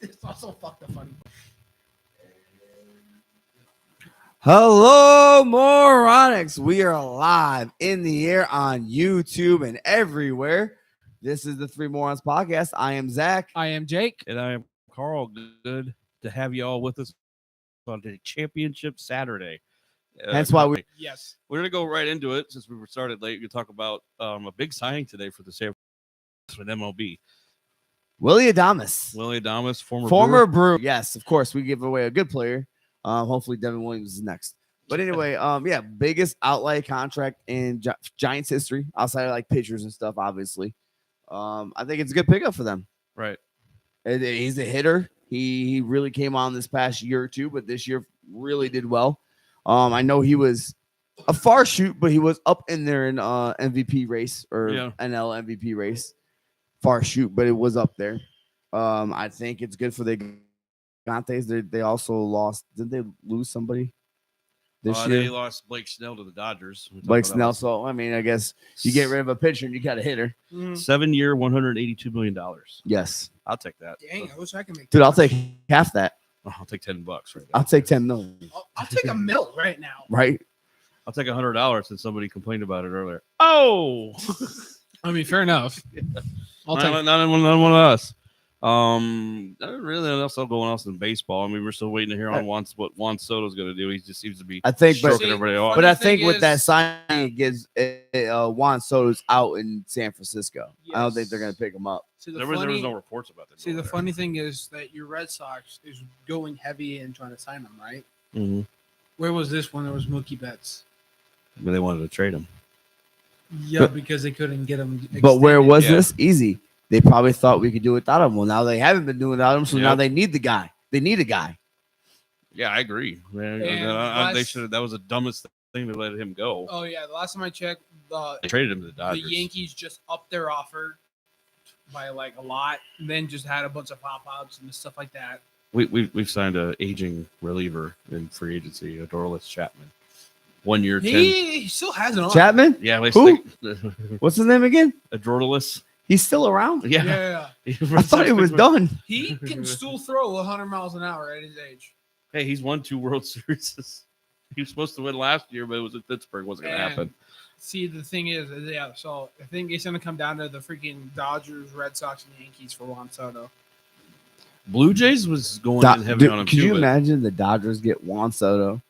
It's also fucking funny. Hello, Moronics. We are live in the air on YouTube and everywhere. This is the Three Morons podcast. I am Zach. I am Jake. And I am Carl. Good to have you all with us on the championship Saturday. Hence why we Yes. We're going to go right into it since we were started late. We'll talk about a big signing today for the San Francisco MLB. Willie Adames, Willie Adames, former Brewer. Yes, of course, we give away a good player. Hopefully, Devin Williams is next. But anyway, yeah, biggest outlay contract in Giants history outside of like pitchers and stuff. Obviously, I think it's a good pickup for them. Right. He's a hitter. He really came on this past year or two, but this year really did well. I know he was a far shoot, but he was up in there in MVP race or NL MVP race. Far shoot, but it was up there. I think it's good for the Gigantes. They also lost. Didn't they lose somebody this year? They lost Blake Snell to the Dodgers. Blake Snell. So I mean, I guess you get rid of a pitcher and you got a hitter. 7-year, $182 million. Yes, I'll take that. Dang, I wish I could make. Dude, I'll take half that. I'll take $10 right now. I'll take 10 million. I'll take $1 million right now. Right. I'll take $100 since somebody complained about it earlier. Oh, I mean, fair enough. I'll take. not one of us. Not really else going else in baseball. I mean, we're still waiting to hear on what Juan Soto's going to do. He just seems to be stroking everybody off. But I think with that signing, it gives Juan Soto's out in San Francisco. Yes. I don't think they're going to pick him up. There was no reports about that. See, the funny thing is that your Red Sox is going heavy and trying to sign him, right? Mm-hmm. Where was this when there was Mookie Betts? But they wanted to trade him. Yeah, because they couldn't get him. Extended. But where was this? Easy. They probably thought we could do without him. Well, now they haven't been doing without him, so now they need the guy. They need a guy. Yeah, I agree. Man, they should. That was the dumbest thing to let him go. Oh yeah, the last time I checked, they traded him to the Dodgers. The Yankees just upped their offer by like a lot, and then just had a bunch of pop-ups and stuff like that. We've signed an aging reliever in free agency, Adolis Chapman. 1 year, 10. He still has it on. Chapman? Yeah. Who? What's his name again? Adolis. He's still around? Yeah. I thought he was done. He can still throw 100 miles an hour at his age. Hey, he's won 2 World Series. He was supposed to win last year, but it was at Pittsburgh. It wasn't going to happen. See, the thing is, so I think it's going to come down to the freaking Dodgers, Red Sox, and Yankees for Juan Soto. Blue Jays was going in heavy on him, too. Could you imagine the Dodgers get Juan Soto?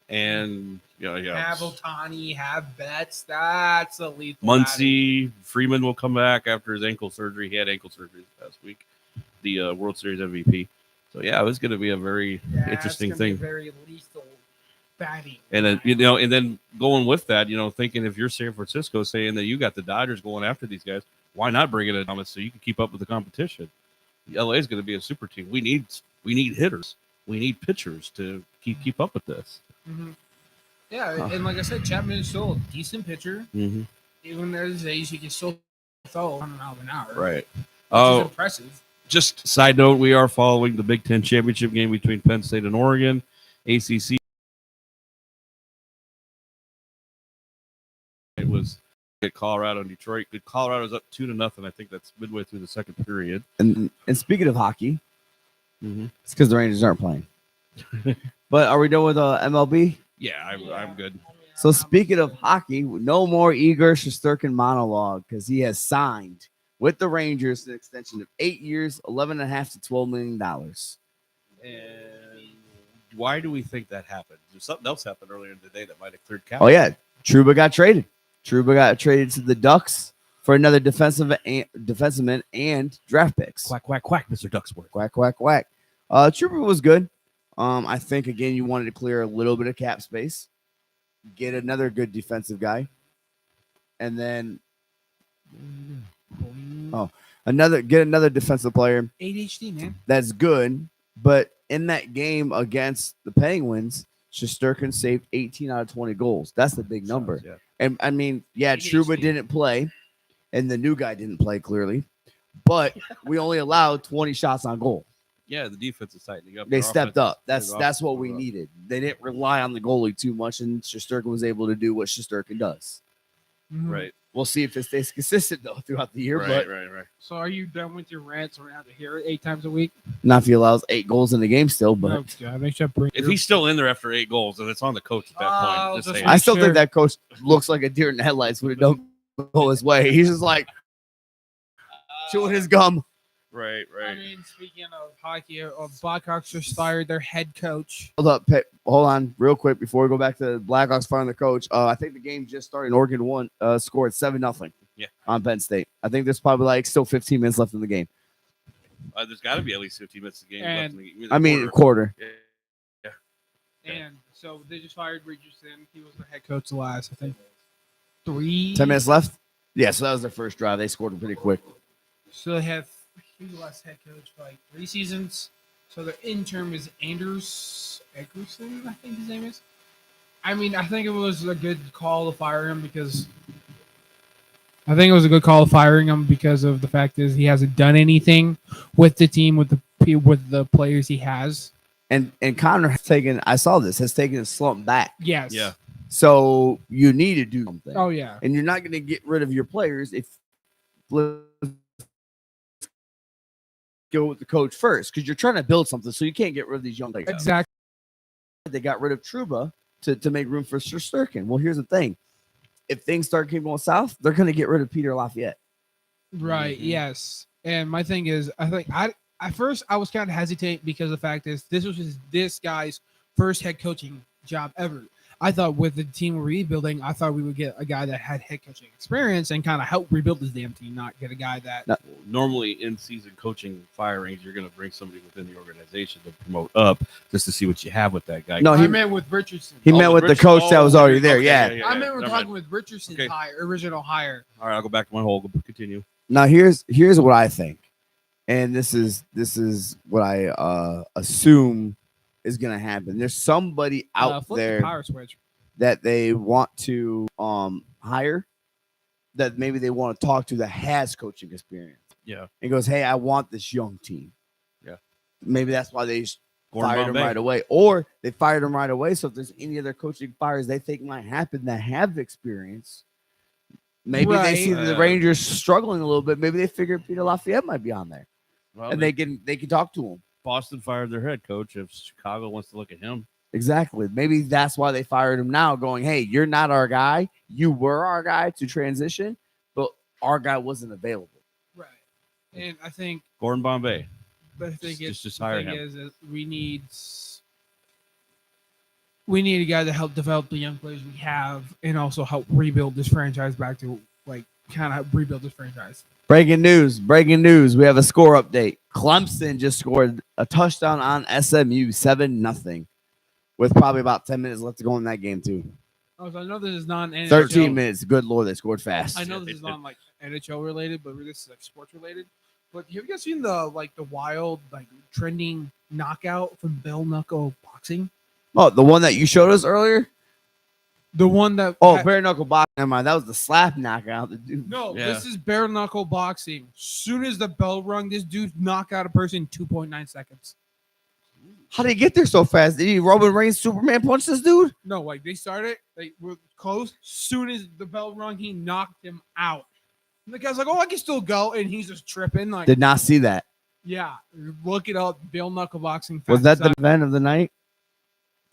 And have Ohtani, have Betts. That's a lethal. Muncy, Freeman will come back after his ankle surgery. He had ankle surgery this past week. The World Series MVP. So yeah, it was going to be a very interesting thing. Be very lethal batting. And then and then going with that, thinking if you're San Francisco, saying that you got the Dodgers going after these guys, why not bring it in so you can keep up with the competition? LA is going to be a super team. We need hitters. We need pitchers to keep up with this. Mm-hmm. Yeah, and like I said, Chapman is still a decent pitcher. Mm-hmm. Even at his age, he can still throw 100 miles an hour. Right. Which is impressive. Just side note, we are following the Big Ten championship game between Penn State and Oregon. ACC. It was at Colorado and Detroit. Colorado's up 2-0. I think that's midway through the second period. And speaking of hockey, it's because the Rangers aren't playing. But are we done with MLB? Yeah, I'm good. So speaking of hockey, no more Igor Shesterkin monologue because he has signed with the Rangers an extension of 8 years, $11.5 to $12 million. And why do we think that happened? There's something else happened earlier in the day that might have cleared cap. Oh yeah, Trouba got traded. Trouba got traded to the Ducks for another defenseman and draft picks. Quack, quack, quack, Mr. Ducksworth. Quack, quack, quack. Trouba was good. I think, again, you wanted to clear a little bit of cap space, get another good defensive guy, and then get another defensive player. ADHD, man. That's good, but in that game against the Penguins, Shesterkin saved 18 out of 20 goals. That's the big number. Yeah. And, I mean, Trouba didn't play, and the new guy didn't play, clearly, but we only allowed 20 shots on goal. Yeah, the defense is tightening up. They stepped up. That's what we needed. They didn't rely on the goalie too much, and Shesterkin was able to do what Shesterkin does. Right. We'll see if it stays consistent though throughout the year. But Right. So are you done with your rants? We're going to have to hear it 8 times a week. not if he allows 8 goals in the game still. But Oh, God, they should bring If he's still in there after 8 goals, then it's on the coach at that Oh, point. Just just say, make I still sure. think that coach looks like a deer in the headlights when it don't go his way. He's just like chewing his gum. right. I mean, speaking of hockey, Blackhawks just fired their head coach. Hold on, real quick before we go back to the Blackhawks firing the coach. I think the game just started. Oregon won, scored 7-0. Yeah. On Penn State. I think there's probably like still 15 minutes left in the game. There's got to be at least 15 minutes of the game left in the game. I mean, quarter. Yeah. And so they just fired Richardson. He was the head coach the last, I think, 10 minutes left. Yeah, so that was their first drive. They scored pretty quick. So they have he was the last head coach for like 3 seasons. So their interim is Anders Eggerson, I think his name is. I mean, I think it was a good call to fire him because of the fact is he hasn't done anything with the team with the players he has. And Connor has taken a slump back. Yes. Yeah. So you need to do something. Oh yeah. And you're not going to get rid of your players if let's go with the coach first because you're trying to build something. So you can't get rid of these young players. Exactly. They got rid of Trouba to make room for Shesterkin. Well, here's the thing. If things start keeping going south, they're going to get rid of Peter Lafayette. Right. Yes. And my thing is, I think at first I was kind of hesitant because the fact is this was this guy's first head coaching job ever. I thought with the team rebuilding, I thought we would get a guy that had head coaching experience and kind of help rebuild this damn team, not get a guy that. No. Normally, in season coaching firings, you're going to bring somebody within the organization to promote up just to see what you have with that guy. No, I meant with Richardson. He met with the coach that was already there. Okay, Yeah. I meant we're Never talking mind. with Richardson's Okay. original hire. All right, I'll go back to my hole. Continue. Now here's what I think, and this is what I assume is going to happen. There's somebody out Flip the there power switch. that they want to hire, that maybe they want to talk to that has coaching experience. Yeah. And goes, hey, I want this young team. Yeah. Maybe that's why they Gordon fired him Bombay. right away, or they fired him right away. So if there's any other coaching fires they think might happen that have experience, maybe Right. they see the Rangers struggling a little bit. Maybe they figure Peter Lafayette might be on there, Well, and they can talk to him. Boston fired their head coach. If Chicago wants to look at him, Exactly. Maybe that's why they fired him now, going, hey, you're not our guy. You were our guy to transition, but our guy wasn't available. Right. And I think Gordon Bombay. the thing Just hire him. is that we need a guy to help develop the young players we have and also help rebuild this franchise back to kind of rebuild this franchise. Breaking news. We have a score update. Clemson just scored a touchdown on SMU, 7-0, with probably about 10 minutes left to go in that game, too. Oh, so I know this is non-NHL. 13 minutes. Good Lord, they scored fast. I know this is not like NHL related, but this is like sports related. But have you guys seen the wild trending knockout from Bell Knuckle Boxing? Oh, the one that you showed us earlier? The one that Bare knuckle boxing. Never mind. That was the slap knockout. The dude. No, Yeah. this is bare knuckle boxing. Soon as the bell rung, this dude knocked out a person in 2.9 seconds. How did he get there so fast? Did he Roman Reigns Superman punch this dude? No, they started, they were close. Soon as the bell rung, he knocked him out. And the guy's like, "Oh, I can still go," and he's just tripping. Like, Did not see that. yeah, look it up. Bare knuckle boxing. Was that the event of the night?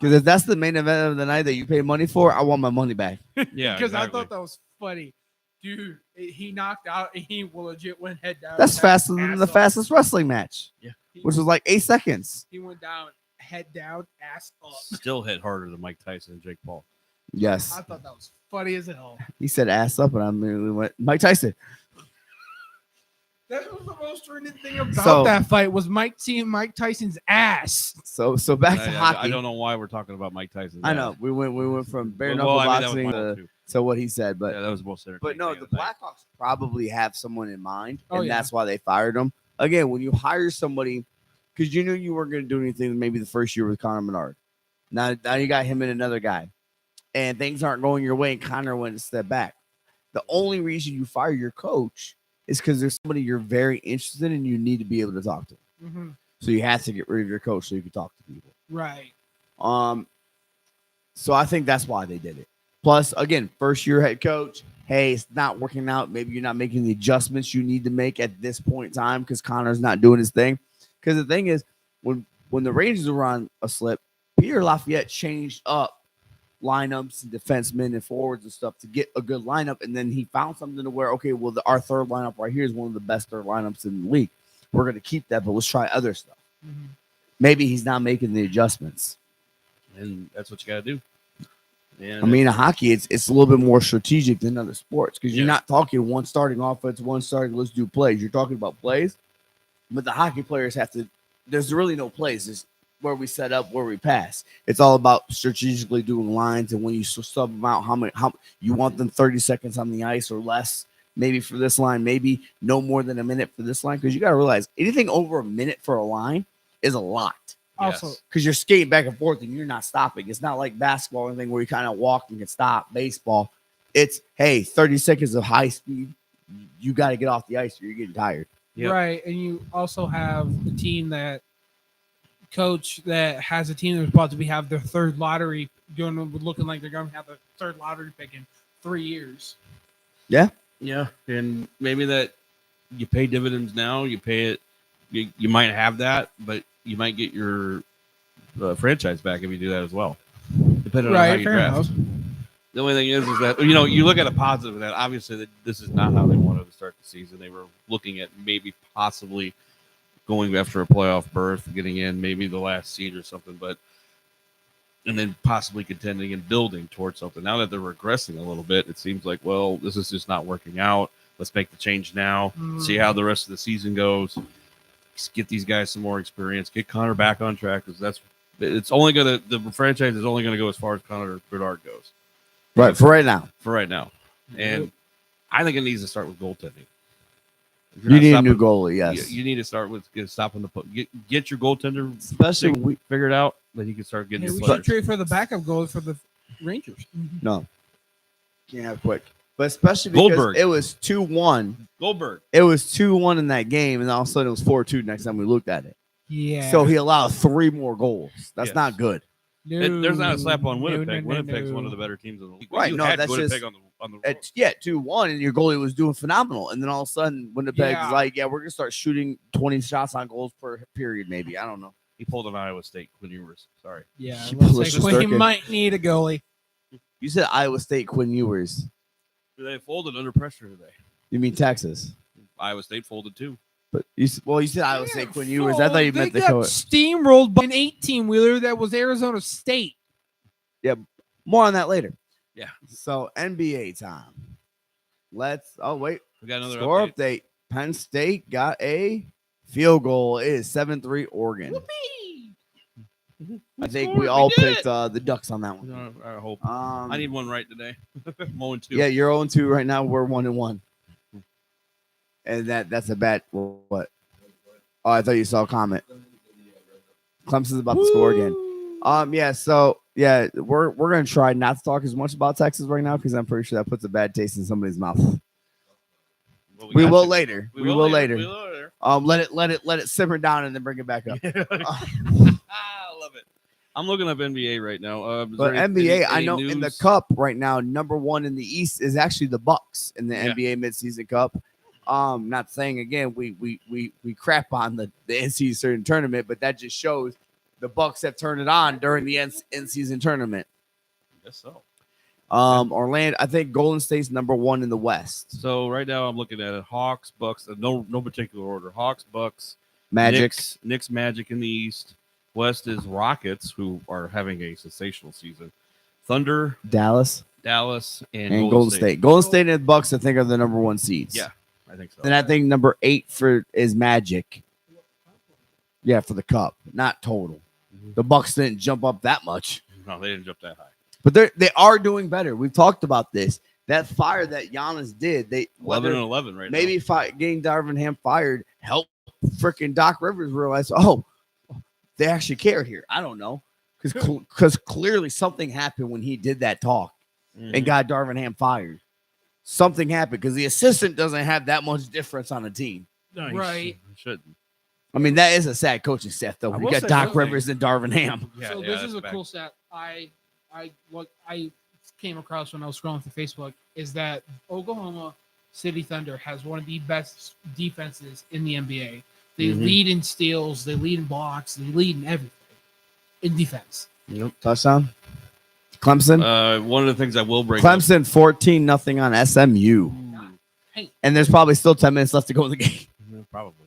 Because if that's the main event of the night that you pay money for, I want my money back. Yeah, Because I exactly. thought that was funny, dude. He knocked out, and he legit went head down. That's faster than the ass up. fastest wrestling match, which was like 8 seconds. He went down, head down, ass up. Still hit harder than Mike Tyson and Jake Paul. Yes. I thought that was funny as hell. He said ass up, and I immediately went, Mike Tyson. That was the most trending thing about So- that fight was seeing Mike Tyson's ass. So back to I hockey. don't know why we're talking about Mike Tyson. I know. We went from bare Well, knuckle I mean, that was boxing my fault, to too. what he said. But Yeah, that was the most entertaining no, thing the of night. Blackhawks probably have someone in mind, Oh, and yeah. that's why they fired him. Again, when you hire somebody, because you knew you weren't going to do anything maybe the first year with Connor Menard. Now you got him and another guy, and things aren't going your way, and Connor went a step back. The only reason you fire your coach is because there's somebody you're very interested in, and you need to be able to talk to. Mm-hmm. So you have to get rid of your coach so you can talk to people. Right. So I think that's why they did it. Plus, again, first year head coach. Hey, it's not working out. Maybe you're not making the adjustments you need to make at this point in time because Connor's not doing his thing. Because the thing is, when the Rangers were on a slip, Peter Lafayette changed up lineups and defensemen and forwards and stuff to get a good lineup. And then he found something to where, okay, well, our third lineup right here is one of the best third lineups in the league. We're going to keep that, but let's try other stuff. Mm-hmm. Maybe he's not making the adjustments. And that's what you got to do. And I mean, in hockey, it's a little bit more strategic than other sports because you're Yeah. not talking one starting offense, one starting, let's do plays. You're talking about plays, but the hockey players have to, there's really no plays. It's where we set up, where we pass. It's all about strategically doing lines. And when you sub them out, how you want them 30 seconds on the ice or less, maybe for this line, maybe no more than a minute for this line. Because you got to realize anything over a minute for a line is a lot. Also, Because you're skating back and forth and you're not stopping. It's not like basketball or anything where you kind of walk and can stop. Baseball, it's, hey, 30 seconds of high speed. You got to get off the ice or you're getting tired. Yep. right, and you also have the team that has a team that's about to have their third lottery looking like they're going to have a third lottery pick in 3 years. Yeah, and maybe that you pay dividends now. You pay it. You might have that, but you might get your franchise back if you do that as well, depending on how you fair draft. enough. The only thing is that you look at a positive of that. Obviously, that this is not how they wanted to start the season. They were looking at maybe possibly going after a playoff berth, getting in maybe the last seed or something, and then possibly contending and building towards something. Now that they're regressing a little bit, it seems like, well, this is just not working out. Let's make the change now. See how the rest of the season goes. Get these guys some more experience. Get Connor back on track because the franchise is only gonna go as far as Connor Bedard goes. Right. For right now. For right now, and I think it needs to start with goaltending. If you're You not need a stopping- new goalie, yes. You need to start with stopping the puck. Get your goaltender Especially when we figured out, then you can start getting Hey, your we players. should trade for the backup goalie for the Rangers. no. Can't have quick. But especially because Goldberg. it was 2-1. Goldberg. It was 2-1 in that game, and all of a sudden it was 4-2 next time we looked at it. Yeah. So he allowed 3 more goals. That's Yes. not good. There's not a slap on No, Winnipeg. no, Winnipeg's no. one of the better teams in the league. Right, You no, had that's Winnipeg just- on the road. It's 2-1, and your goalie was doing phenomenal. And then all of a sudden, Winnipeg's Yeah. like, yeah, we're going to start shooting 20 shots on goals per period, maybe. I don't know. He pulled an Iowa State Quinn Ewers. Sorry. Yeah. She Looks pushed like the we circuit. might need a goalie. You said Iowa State Quinn Ewers. They folded under pressure today. You mean Texas? Iowa State folded too. But you said Iowa State Quinn Ewers. I thought you meant the got coach. steamrolled by an 18-wheeler that was Arizona State. More on that later. Yeah. So NBA time. Oh wait, We got another score update. update. Penn State got a field goal. It is 7-3 Oregon. I think we all did picked the Ducks on that one. I hope. I I need one right today. Mowing two. Yeah, you're 0-2 right now. We're 1-1. And that's a bad what? Oh, I thought you saw a comment. Clemson's about to score again. Yeah, so yeah, we're gonna try not to talk as much about Texas right now because I'm pretty sure that puts a bad taste in somebody's mouth. Well, We got will you. later. We We will will later. later. We will later. Let it simmer down and then bring it back up. I love it. I'm looking up NBA right now. Is But there any- NBA, I any know in the news? cup right now, number 1 in the East is actually the Bucks in the Yeah. NBA midseason cup. Not saying again we crap on the in-season tournament, but that just shows the Bucks have turned it on during the in-season tournament. I guess so. Orlando, I think Golden State's number 1 in the West. So right now I'm looking at it. Hawks, Bucks, no particular order. Hawks, Bucks, Magic. Knicks, Magic in the East. West is Rockets, who are having a sensational season. Thunder, Dallas, Dallas, and Golden State. Golden State and the Bucks, I think, are the number 1 seeds. Yeah, I think so. Then I think number 8 is Magic. Yeah, for the cup, not total. Mhm. The Bucks didn't jump up that much, No, they didn't jump that high. but they are doing better. We've talked about this. That fire that Giannis did, 11-11 right maybe now. getting Darvin Ham fired helped freaking Doc Rivers realize, oh, they actually care here. I don't know, because clearly something happened when he did that talk Mhm. and got Darvin Ham fired. Something happened because the assistant doesn't have that much difference on the team. No, he Right. shouldn't. I mean, that is a sad coaching staff, though. I We will got say Doc one thing. Rivers and Darvin Ham. Yeah, So yeah, this that's is a back. cool stat. I came across when I was scrolling through Facebook is that Oklahoma City Thunder has one of the best defenses in the NBA. They lead in steals, they lead in blocks, they lead in everything in defense. Yep. Touchdown. Clemson. One of the things I will bring Clemson 14-0 on SMU. Hey, And there's probably still 10 minutes left to go in the game. Probably.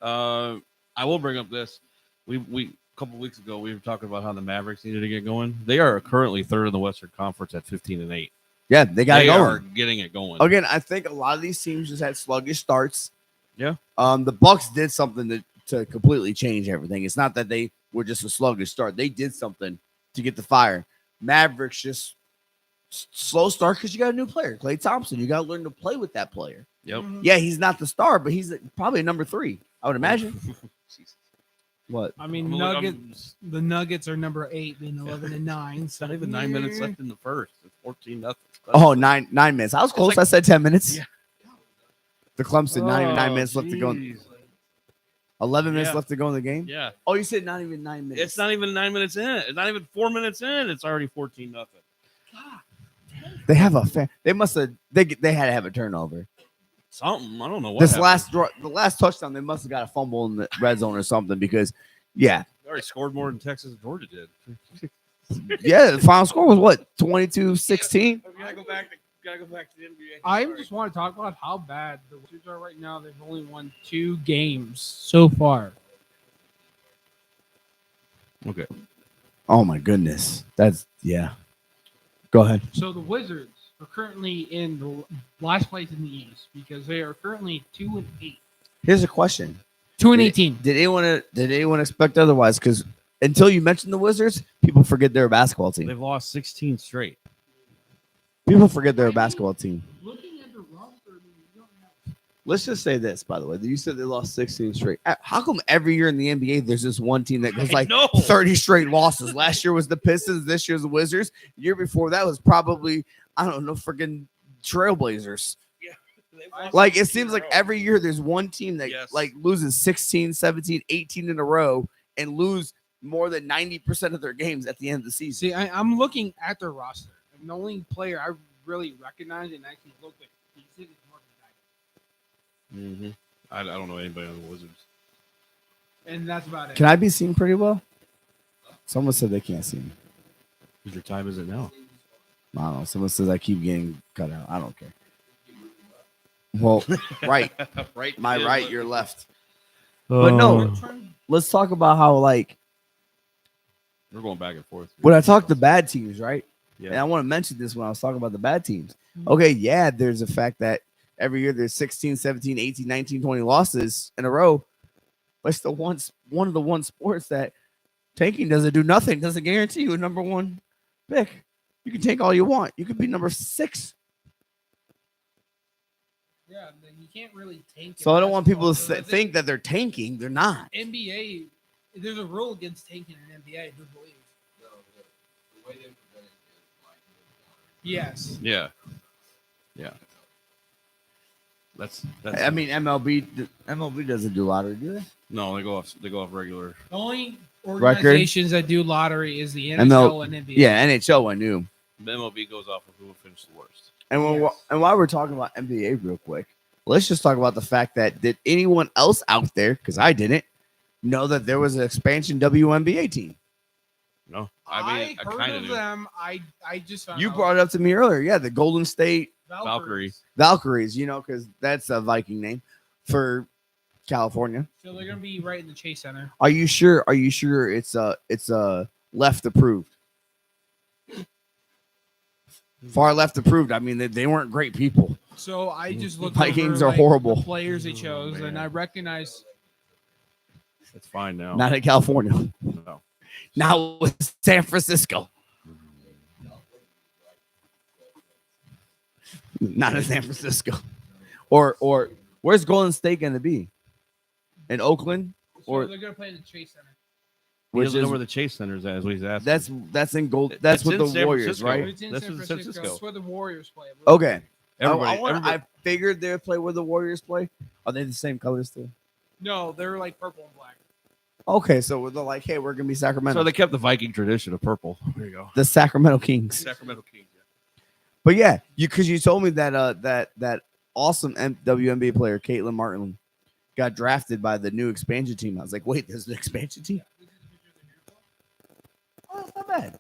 I will bring up this. We a couple weeks ago we were talking about how the Mavericks needed to get going. They are currently third in the Western Conference at 15-8. Yeah, they got it They going. are getting it going. Again, I think a lot of these teams just had sluggish starts. Yeah. The Bucks did something to completely change everything. It's not that they were just a sluggish start. They did something to get the fire. Mavericks just slow start because you got a new player, Klay Thompson. You got to learn to play with that player. Yep. Yeah, he's not the star, but he's probably a number 3, I would imagine. What? I mean, the Nuggets are number 8, being 11-9. It's not even 9 minutes left in the first. It's 14-0. Oh, nine minutes. I was close. I said 10 minutes. Yeah. The Clemson, not even 9 minutes left to go. Jeez. 11 minutes left to go in the game. Yeah. Oh, you said not even 9 minutes. It's not even 9 minutes in. It's not even 4 minutes in. It's already 14-0. They have a they must have they had to have a turnover. Something. I don't know what This happened. the last touchdown, they must have got a fumble in the red zone or something because yeah. They already scored more than Texas and Georgia did. Yeah, the final score was what? 22-16? Gotta go back to the NBA. I just want to talk about how bad the Wizards are right now. They've only won 2 games so far. Okay. Oh my goodness. That's yeah. Go ahead. So the Wizards are currently in the last place in the East because they are currently 2-8. Here's a question. 2-18. Did anyone expect otherwise? Because until you mentioned the Wizards, people forget they're a basketball team. They've lost 16 straight. People forget they're a basketball team. Looking at the roster, you don't have. Let's just say this, by the way. You said they lost 16 straight. How come every year in the NBA there's this one team that goes I like know. 30 straight losses? Last year was the Pistons. This year's the Wizards. The year before that was probably, I don't know, freaking Trailblazers. Like, it seems like every year there's one team that like loses 16, 17, 18 in a row and lose more than 90% of their games at the end of the season. See, I'm looking at their roster. And the only player I really recognize and actually look like decent is Morgan Diamond. I don't know anybody on the Wizards. And that's about it. Can I be seen pretty well? Someone said they can't see me. Whose your time is it now? I don't know. Someone says I keep getting cut out. I don't care. Well, right. Right. My right, your left. But no, let's talk about how, like, We're going back and forth. when I talk to bad teams, right? Yeah. And I want to mention this when I was talking about the bad teams. Okay, yeah, there's a fact that every year there's 16, 17, 18, 19, 20 losses in a row. But it's the one of the one sports that tanking doesn't do nothing, doesn't guarantee you a number 1 pick. You can tank all you want. You could be number 6. Yeah, you can't really tank. So I don't want people to basketball. think that they're tanking. They're not. NBA, there's a rule against tanking in NBA. Who believes? Yes. Yeah. Yeah. That's I mean, MLB doesn't do lottery, do they? no, they go off regular. The only organizations that do lottery is the NHL ML and NBA. Yeah, NHL I knew. The MLB goes off of who will finish the worst. And while we're talking about NBA real quick, let's just talk about the fact that did anyone else out there, because I didn't, know that there was an expansion WNBA team? No, I mean, I heard kind of of knew. them. I just found You out. brought it up to me earlier. Yeah, the Golden State Valkyrie. Valkyries, because that's a Viking name for California. So they're gonna be right in the Chase Center. Are you sure? Are you sure it's left approved? Far left approved. I mean, they weren't great people. So I just looked. Vikings over, are horrible. The players they chose, man. and I recognize. It's fine now. Not in California. No. Now with San Francisco. Not in San Francisco. Or where's Golden State going to be? In Oakland? So Or they're gonna play in the Chase Center. He which doesn't know is where the Chase Center is at, is what he's asking. that's in Gold. That's It's with in the San Warriors, Francisco. right? It's in That's San what Francisco. San Francisco. That's where the Warriors play. Okay. Everybody, I figured they would play where the Warriors play. Are they the same colors too? No, they're like purple and black. Okay, so they're like, hey, we're gonna be Sacramento. so they kept the Viking tradition of purple. There you go. The Sacramento Kings. Sacramento Kings. But yeah, because you told me that that awesome WNBA player Caitlin Martin got drafted by the new expansion team. I was like, wait, there's an expansion team? Oh, that's not bad.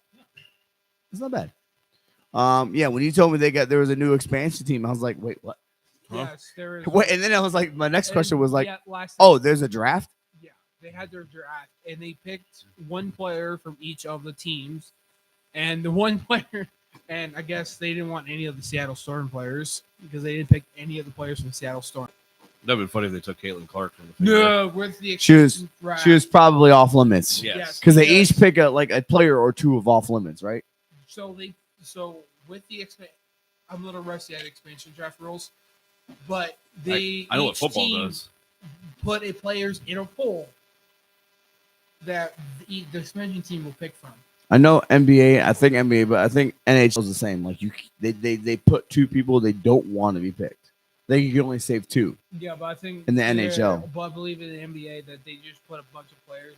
It's not bad. Yeah, when you told me there was a new expansion team, I was like, wait, what? Huh? Yes, there is. Wait, and then I was like, my next question was like, yeah, last oh, there's a draft? yeah, they had their draft and they picked one player from each of the teams, and the one player, and I guess they didn't want any of the Seattle Storm players because they didn't pick any of the players from Seattle Storm. That'd been funny if they took Caitlin Clark from the Fever. No, with the She was expansion draft. she was probably off limits. Yes. Because they each pick a player or two of off limits, right? So with the I'm a little rusty at expansion draft rules, but they I know what each football team does. put a players in a pool that the expansion team will pick from. I know NBA, I think NBA, but I think NHL is the same. Like they put two people they don't want to be picked. They can only save two. Yeah, but I think In the NHL. but I believe in the NBA that they just put a bunch of players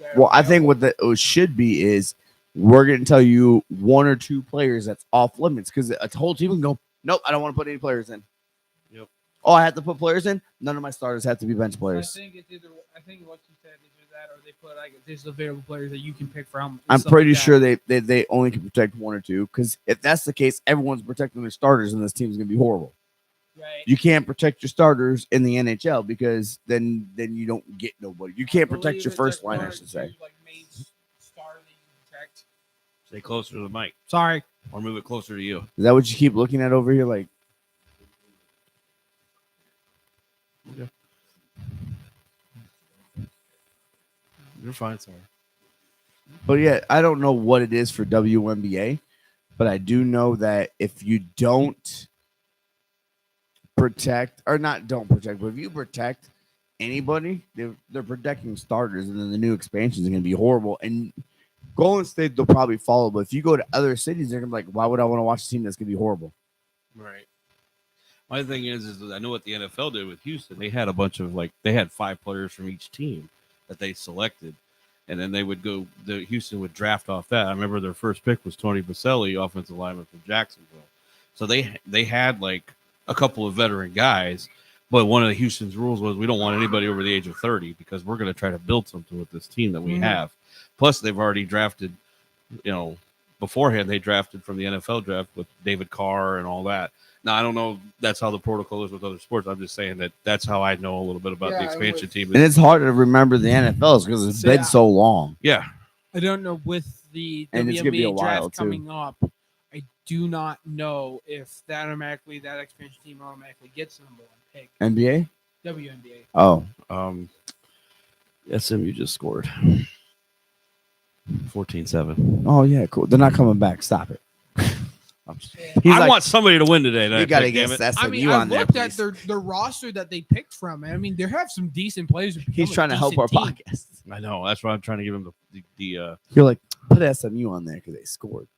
that Well, I think what it should be is we're going to tell you one or two players that's off limits because a whole team can go, nope, I don't want to put any players in. Yep. Oh, I have to put players in. None of my starters have to be bench players. I think it's either. I think what you said is either that, or they put like there's available players that you can pick from. I'm stuff pretty like that. sure they only can protect one or two because if that's the case, everyone's protecting their starters and this team's going to be horrible. Right. You can't protect your starters in the NHL because then you don't get nobody. You can't protect your first line, I should say. Like main star that you can protect. Stay closer to the mic Sorry. or move it closer to you. Is that what you keep looking at over here? Like, You're fine, sorry. but yeah, I don't know what it is for WNBA, but I do know that if you don't protect, or not don't protect, but if you protect anybody, they're protecting starters, and then the new expansions are going to be horrible. And Golden State, they'll probably follow, but if you go to other cities, they're going to be like, why would I want to watch a team that's going to be horrible? Right. My thing is that I know what the NFL did with Houston. They had a bunch of they had 5 players from each team that they selected, and then they would go. Houston would draft off that. I remember their first pick was Tony Baselli, offensive lineman from Jacksonville. So they had like a couple of veteran guys, but one of the Houston's rules was we don't want anybody over the age of 30 because we're going to try to build something with this team that we have. Plus, they've already drafted, beforehand they drafted from the NFL draft with David Carr and all that. Now, I don't know that's how the protocol is with other sports. I'm just saying that's how I know a little bit about the expansion team. And it's hard to remember the NFLs because it's been so long. Yeah. I don't know with the And it's gonna be a WNBA while, draft too. coming up. I do not know if that expansion team automatically gets the number one pick. NBA? WNBA. Oh, SMU just scored 14-7. oh yeah, cool. They're not coming back. Stop it. I want somebody to win today. You got to get SMU I mean, on I've there. looked at Please. their roster that they picked from. I mean, they have some decent players. He's trying to help our podcast. I know. That's why I'm trying to give him the You're like, put SMU on there because they scored.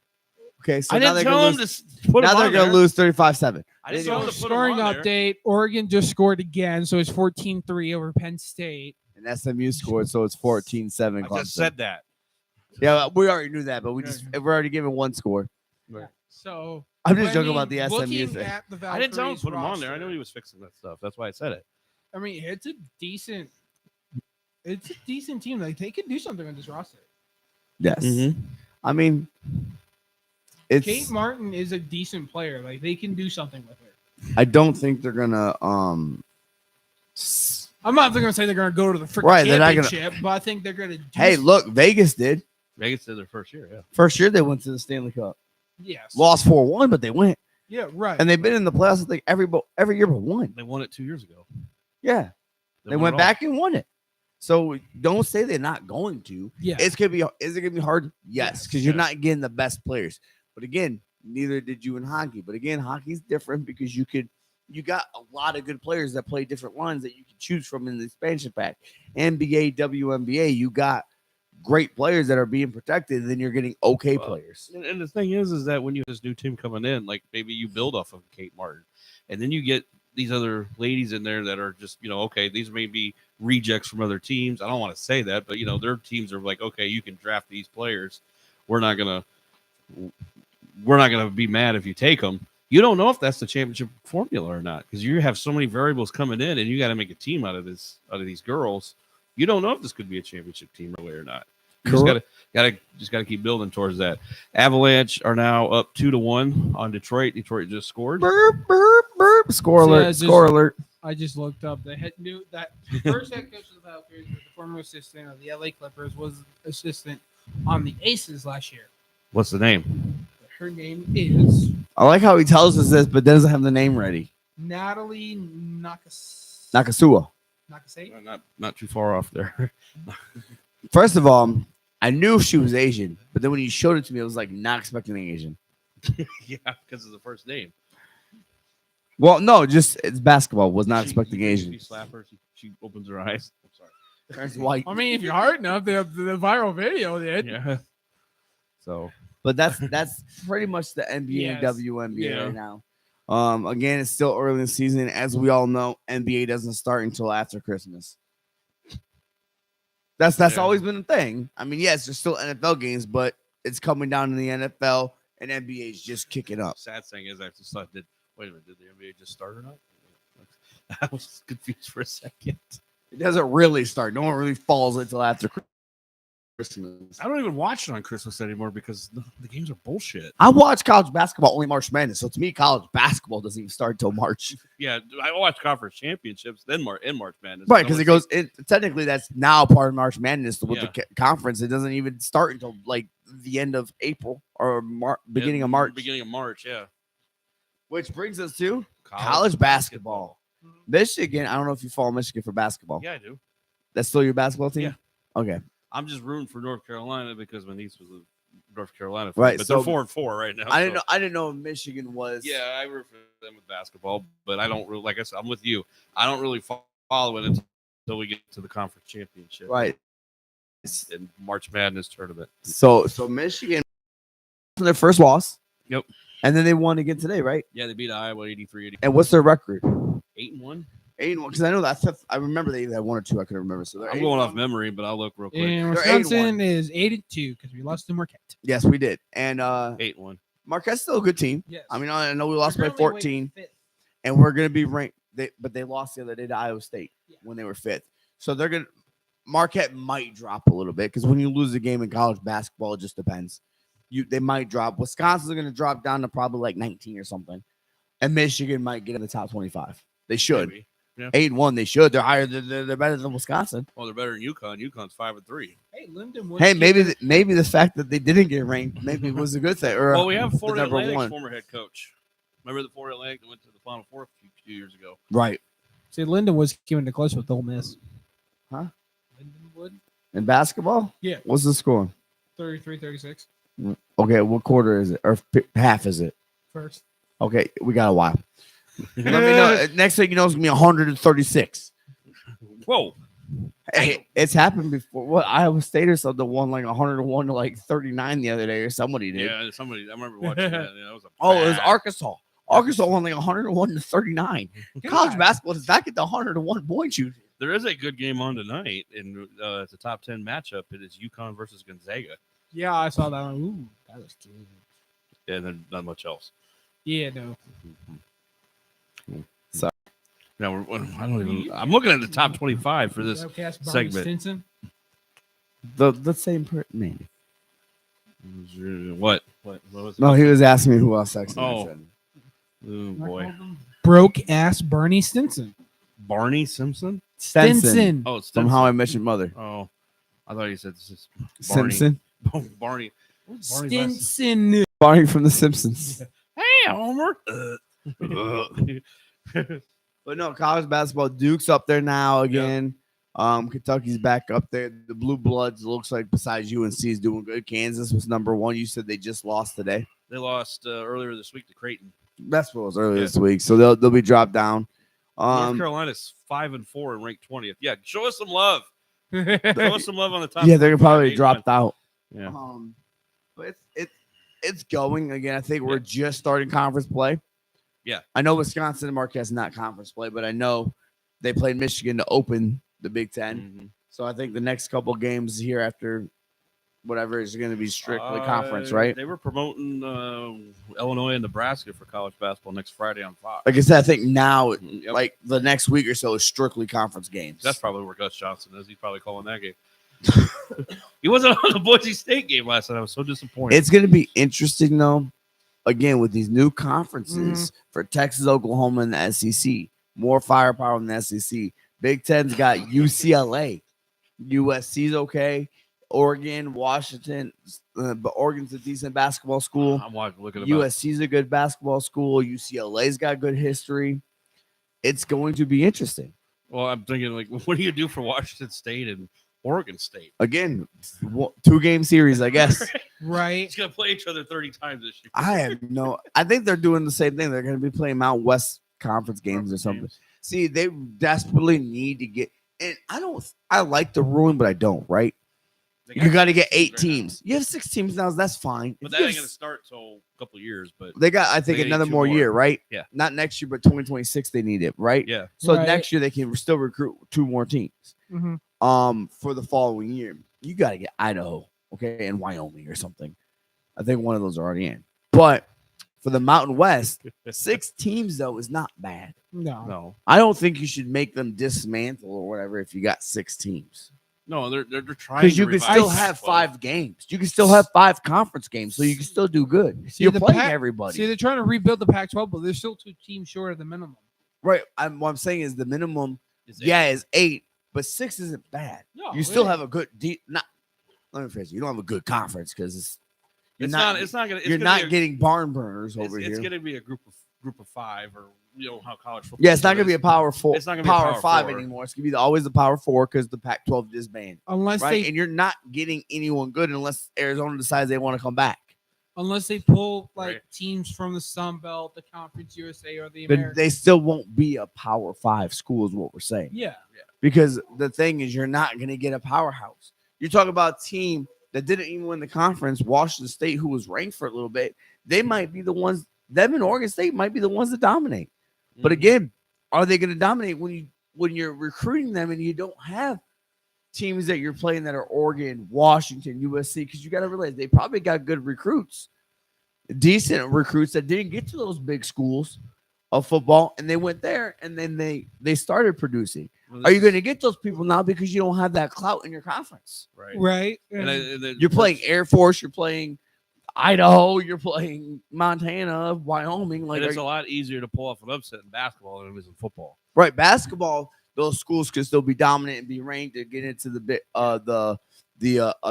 Okay, so I now didn't they're tell going him to lose. to put Now him they're on going there. to lose 35-7. I didn't So tell him to put him scoring on there. update: Oregon just scored again, so it's 14-3 over Penn State. And SMU scored, so it's 14-7. I just said that. Yeah, we already knew that, but we're already giving one score. So I'm just I joking mean, about the SMU looking thing. at the I didn't tell him Valkyries to put him on there. I roster, knew he was fixing that stuff. That's why I said it. I mean, it's a decent team. Like they could do something with this roster. Yes. Mhm. I mean, it's. Kate Martin is a decent player. Like they can do something with her. I don't think they're gonna. I'm not going to say they're going to go to the freaking Right, they're not gonna- championship, but I think they're going to. Hey, look, Vegas did. Vegas did their first year, yeah. First year they went to the Stanley Cup. Yes. Lost 4-1, but they went. Yeah. Right. And they've been in the playoffs, I think, every year but one. They won it 2 years ago. Yeah. They won went it all. back and won it. So don't say they're not going to. yeah. Is it gonna be hard? Yes, because you're Yeah. not getting the best players. But again, neither did you in hockey. But again, hockey's different because you got a lot of good players that play different lines that you can choose from in the expansion pack. NBA, WNBA, you got great players that are being protected, and then you're getting okay Well, players. And the thing is that when you have this new team coming in, like maybe you build off of Kate Martin, and then you get these other ladies in there that are just, okay, these may be rejects from other teams. I don't want to say that, but their teams are like, okay, you can draft these players. We're not gonna we're not going to be mad if you take them. You don't know if that's the championship formula or not because you have so many variables coming in, and you got to make a team out of these girls. You don't know if this could be a championship team really or not. You just gotta keep building towards that. Avalanche are now up 2-1 on Detroit. Detroit just scored. Burp, burp, burp. Score alert. Score alert. I just looked up the first head coach of the Valkyries was the former assistant of the LA Clippers, was assistant on the Aces last year. What's the name? Her name is I like how he tells us this, but doesn't have the name ready. Natalie Nakasua. Nakase? Not too far off there. First of all, I knew she was Asian, but then when you showed it to me, I was like not expecting Asian. Yeah, because of the first name. Well, no, just it's basketball. Was not expecting Asian. You slap her, she opens her eyes. I'm sorry. Turns white. I mean, if you're hard enough, the viral video did. Yeah. So, but that's pretty much the NBA and WNBA right now. Again, it's still early in the season. As we all know, NBA doesn't start until after Christmas. That's always been a thing. I mean, yes, there's still NFL games, but it's coming down to the NFL, and NBA is just kicking up. Sad thing is, I just thought, wait a minute, did the NBA just start or not? I was confused for a second. It doesn't really start. No one really falls until after Christmas. I don't even watch it on Christmas anymore because the games are bullshit. I watch college basketball only March Madness, so to me, college basketball doesn't even start until March. Yeah, I watch conference championships then in March Madness. Right, because it goes. Technically, that's now part of March Madness with Yeah. the conference. It doesn't even start until like the end of April or beginning of March. Beginning of March, yeah. Which brings us to college basketball. Michigan. I don't know if you follow Michigan for basketball. Yeah, I do. That's still your basketball team. Yeah. Okay. I'm just rooting for North Carolina because my niece was a North Carolina fan. Right, But so- they're 4-4 right now. I didn't know Michigan was. Yeah, I root for them with basketball, but I don't really, like I said, I'm with you. I don't really follow it until we get to the conference championship. Right. In March Madness tournament. So Michigan their first loss. Yep. And then they won again today, right? Yeah, they beat Iowa 83-80. And what's their record? 8-1. 8-1. Because I know that's I remember they either had 1 or 2. I couldn't remember. So they're I'm going off memory, but I'll look real quick. And They're 8-1. Wisconsin is 8-2 because we lost to Marquette. Yes, we did. And 8-1. Marquette's still a good team. Yes. I mean, I know we lost by We're currently 14, ranked fifth. and we're gonna be ranked. But they lost the other day to Iowa State when they were 5th. So they're gonna. Marquette might drop a little bit because when you lose a game in college basketball, it just depends. They might drop. Wisconsin's going to drop down to probably like 19 or something, and Michigan might get in the top 25. They should. Maybe. Yeah. 8-1. They should. They're higher. They're better than Wisconsin. Well, they're better than UConn. UConn's 5-3. Hey, Linden was Hey, maybe the fact that they didn't get ranked maybe was a good thing. Or Well, we have the Florida number Atlantic's one. former head coach. Remember the Florida Atlantic that went to the Final Four a few years ago? Right See, Linden was keeping it close with Ole Miss. Huh? Lindenwood, in basketball. Yeah. What's the score? 33-36. Okay, what quarter is it? Or half is it? First. Okay, we got a while. Let me know. Next thing you know, it's gonna be 136. Whoa. Hey, it's happened before. What Iowa State or something won like 101 to like 39 the other day, or somebody did. Yeah, somebody. I remember watching that. Yeah, that was It was Arkansas. Arkansas won like 101 to 39. College basketball does not get the 101 points you. There is a good game on tonight, and it's a top 10 matchup. It is UConn versus Gonzaga. Yeah, I saw that one. Ooh, that was cute. Yeah, and then not much else. Yeah, no. So no, I don't even. I'm looking at the top 25 for this Webcast Barney segment. Stinson. the same maybe. What was it? No, he was asking me who else sexy. Oh. Oh boy, Broke ass Barney Stinson. Barney Simpson. Stinson Oh, it's from Stinson. How I Met Your Mother. Oh, I thought you said this is Barney. Simpson. Oh, Barney. Barney's last- Stinson. Barney from The Simpsons. Hey, Homer. But no, college basketball. Duke's up there now again. Kentucky's back up there. The Blue Bloods looks like besides UNC is doing good. Kansas was number 1. You said they just lost today. They lost earlier this week to Creighton. That's what was earlier this week. So they'll be dropped down. North Carolina's 5-4 and ranked 20th. Yeah, show us some love. Show us some love on the top. Yeah, they're 25, probably 8-1. dropped out. Yeah. But it's going again. I think we're just starting conference play. Yeah. I know Wisconsin and Marquette's not conference play, but I know they played Michigan to open the Big Ten. Mhm. So I think the next couple games here after whatever is going to be strictly conference, right? They were promoting Illinois and Nebraska for college basketball next Friday on Fox. Like I said, I think now, Yep. like the next week or so, is strictly conference games. That's probably where Gus Johnson is. He's probably calling that game. He wasn't on the Boise State game last night. I was so disappointed. It's going to be interesting, though, again, with these new conferences for Texas, Oklahoma, and the SEC. More firepower in the SEC. Big Ten's got UCLA. USC's okay. Oregon, Washington, but Oregon's a decent basketball school. I'm looking at USC's a good basketball school. UCLA's got good history. It's going to be interesting. Well, I'm thinking, like, what do you do for Washington State and Oregon State? Again, 2-game series, I guess. Right. It's going to play each other 30 times this year. I think they're doing the same thing. They're going to be playing Mount West conference games or something. See, they desperately need to get, and I like the ruling, but I don't, right? You got to get 8 teams. You have 6 teams now. That's fine. But that ain't going to start till a couple of years. But they got, I think, they need another 2 more year, right? Yeah. Not next year, but 2026 they need it, right? Yeah. So Right. next year they can still recruit 2 more teams. For the following year. You got to get Idaho, okay, and Wyoming or something. I think one of those are already in. But for the Mountain West, 6 teams though is not bad. No. I don't think you should make them dismantle or whatever if you got 6 teams. No, they're trying Because to you can revive still the have 12. 5 games. You can still have 5 conference games, so you can still do good. See, You're the playing Pac- everybody. See, they're trying to rebuild the Pac-12, but they're still 2 teams short of the minimum. Right. What I'm saying is the minimum, Is is 8, but 6 isn't bad. No, You still it have a good let me phrase it. You don't have a good conference because It's not going to. you're not getting barn burners over It's here. going to be a group of 5, or how college football. Yeah, it's not going to be a power 4. It's not gonna be a power power 5 4. anymore. It's going to be always the power 4 because the Pac-12 disbanded. Unless Right, and you're not getting anyone good unless Arizona decides they want to come back. they pull like Right. teams from the Sun Belt, the Conference USA, or the But American. they still won't be a power 5 school, is what we're saying. Yeah. Because the thing is, you're not going to get a powerhouse. You're talking about a team that didn't even win the conference, Washington State, who was ranked for a little bit. They might be the ones. Them and Oregon State might be the ones that dominate. But again, are they going to dominate when you're recruiting them and you don't have teams that you're playing that are Oregon, Washington, USC? Because you got to realize they probably got good recruits, decent recruits that didn't get to those big schools of football, and they went there and then they started producing. Are you going to get those people now because you don't have that clout in your conference? right? Right. You're playing Air Force, you're playing Idaho, you're playing Montana, Wyoming. Like, And it's a lot easier to pull off an upset in basketball than it is in football. right, basketball, those schools could still be dominant and be ranked to get into the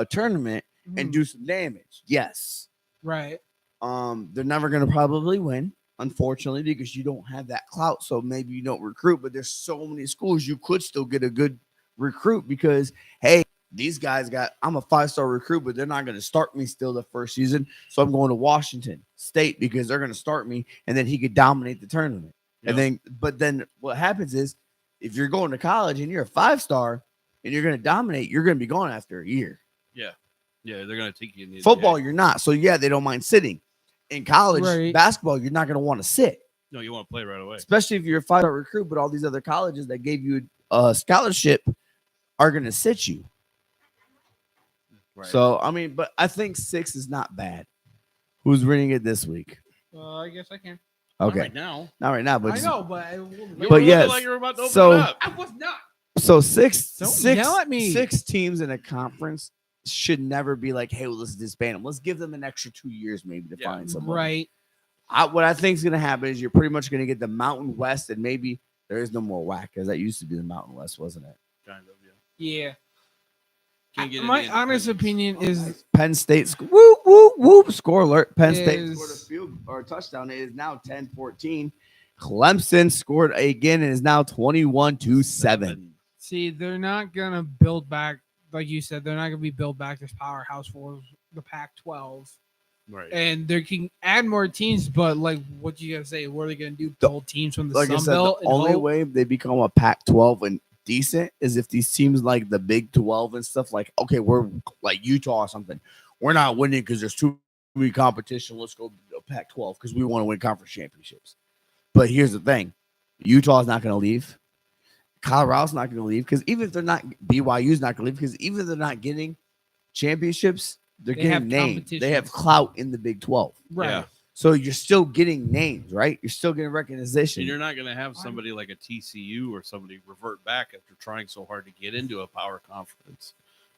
tournament and do some damage. Yes. Right. They're never going to probably win, unfortunately, because you don't have that clout. So maybe you don't recruit, but there's so many schools you could still get a good recruit because, hey, these guys I'm a 5-star recruit, but they're not going to start me still the first season. So I'm going to Washington State because they're going to start me, and then he could dominate the tournament. Yep. But then what happens is if you're going to college and you're a 5-star and you're going to dominate, you're going to be gone after a year. Yeah, they're going to take you in the Football, you're not. So yeah, they don't mind sitting. In college Right. basketball, you're not going to want to sit, No, you want to play right away. especially if you're a 5-star recruit. But all these other colleges that gave you a scholarship are going to sit you. Right. So I mean, but I think 6 is not bad. Who's winning it this week? I guess I can. Not Okay, right now. not right now, but I just- know, but You But look yes, like you're about to open so- it up. I was not. so six Don't yell at me. 6 teams in a conference should never be like, hey, well, let's disband them. Let's give them an extra 2 years maybe to Yeah. find someone. Right. What I think is going to happen is you're pretty much going to get the Mountain West, and maybe there is no more whack because that used to be the Mountain West, wasn't it? Kind of, yeah. Yeah. Can't get My any honest independence. opinion is Penn State, whoop, whoop, whoop, score alert. Penn State Is- scored a field or a touchdown. It is now 10-14. Clemson scored again and is now 21-7. see, they're not gonna build back, like you said, they're not gonna be built back this powerhouse for the Pac-12, Right. and they can add more teams. But like, what you gotta say? What are they gonna do? The- Pull teams from the Like I Sun said, Belt? the and only hope? way they become a Pac-12 and decent is if these teams like the Big 12 and stuff like, okay, we're like Utah or something. We're not winning because there's too many competition. Let's go to Pac-12 because we want to win conference championships. But here's the thing. Utah's not going to leave. Colorado's not going to leave because even if they're not, BYU's not going to leave because even if they're not getting championships, They're They have getting names. They have competitions. clout in the Big 12. Right. Yeah. So you're still getting names, right? You're still getting recognition. And you're not going to have somebody like a TCU or somebody revert back after trying so hard to get into a power conference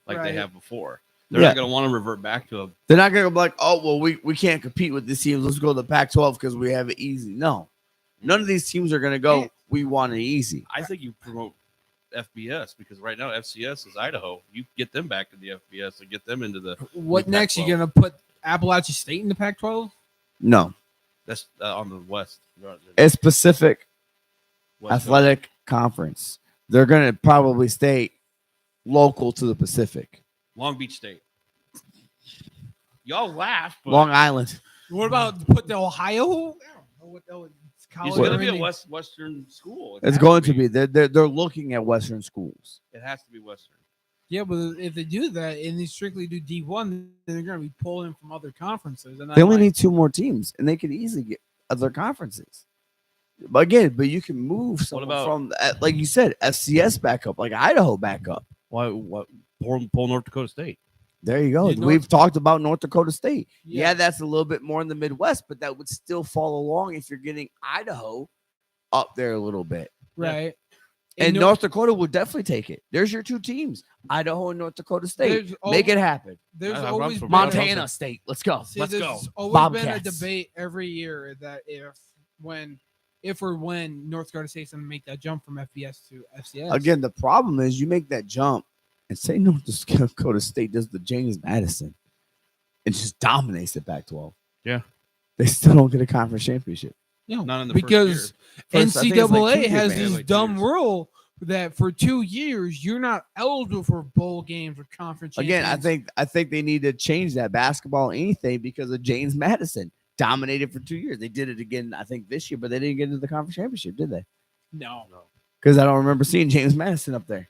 like Right. they have before. They're Yeah. not going to want to revert back to a. They're not going to be like, oh, well, we can't compete with this team. Let's go to the Pac-12 because we have it easy. No. None of these teams are going to go, we want it easy. I think you promote FBS because right now FCS is Idaho. You get them back to the FBS and get them into the. What the next? Pac-12. You gonna put Appalachia State in the Pac-12? No. That's on the West. It's Pacific West Athletic Conference. They're going to probably stay local to the Pacific. Long Beach State. Y'all laugh, but Long Island. What about put the Ohio? I don't know what it's college going to or be a anything. Western school. It It's has going to be. They're looking at Western schools. It has to be Western. Yeah, but if they do that and they strictly do D1, then they're going to be pulling from other conferences. And They only need 2 more teams, and they could easily get other conferences. But again, you can move someone about- from, like you said, FCS back up, like Idaho back up. Why? What? Pull North Dakota State. There you go. Yeah, We've talked about North Dakota State. Yeah. Yeah. That's a little bit more in the Midwest, but that would still follow along if you're getting Idaho up there a little bit. right. And no- North Dakota would definitely take it. There's your 2 teams, Idaho and North Dakota State. There's Make it happen. There's I'm always from been Montana State. Let's go. See, Let's there's go. always been a Bobcats. debate every year that if or when North Dakota State's going to make that jump from FBS to FCS. Again, the problem is you make that jump and say North Dakota State does the James Madison and just dominates the Pac-12. Yeah. They still don't get a conference championship. No, Not in the because First, I think it's like NCAA 2 years, has man. this Like 2 dumb years. rule that for 2 years you're not eligible for bowl games or conference. Again, champions. I think they need to change that basketball anything because of James Madison dominated for 2 years. They did it again, I think, this year, but they didn't get into the conference championship, did they? no, Because I don't remember seeing James Madison up there.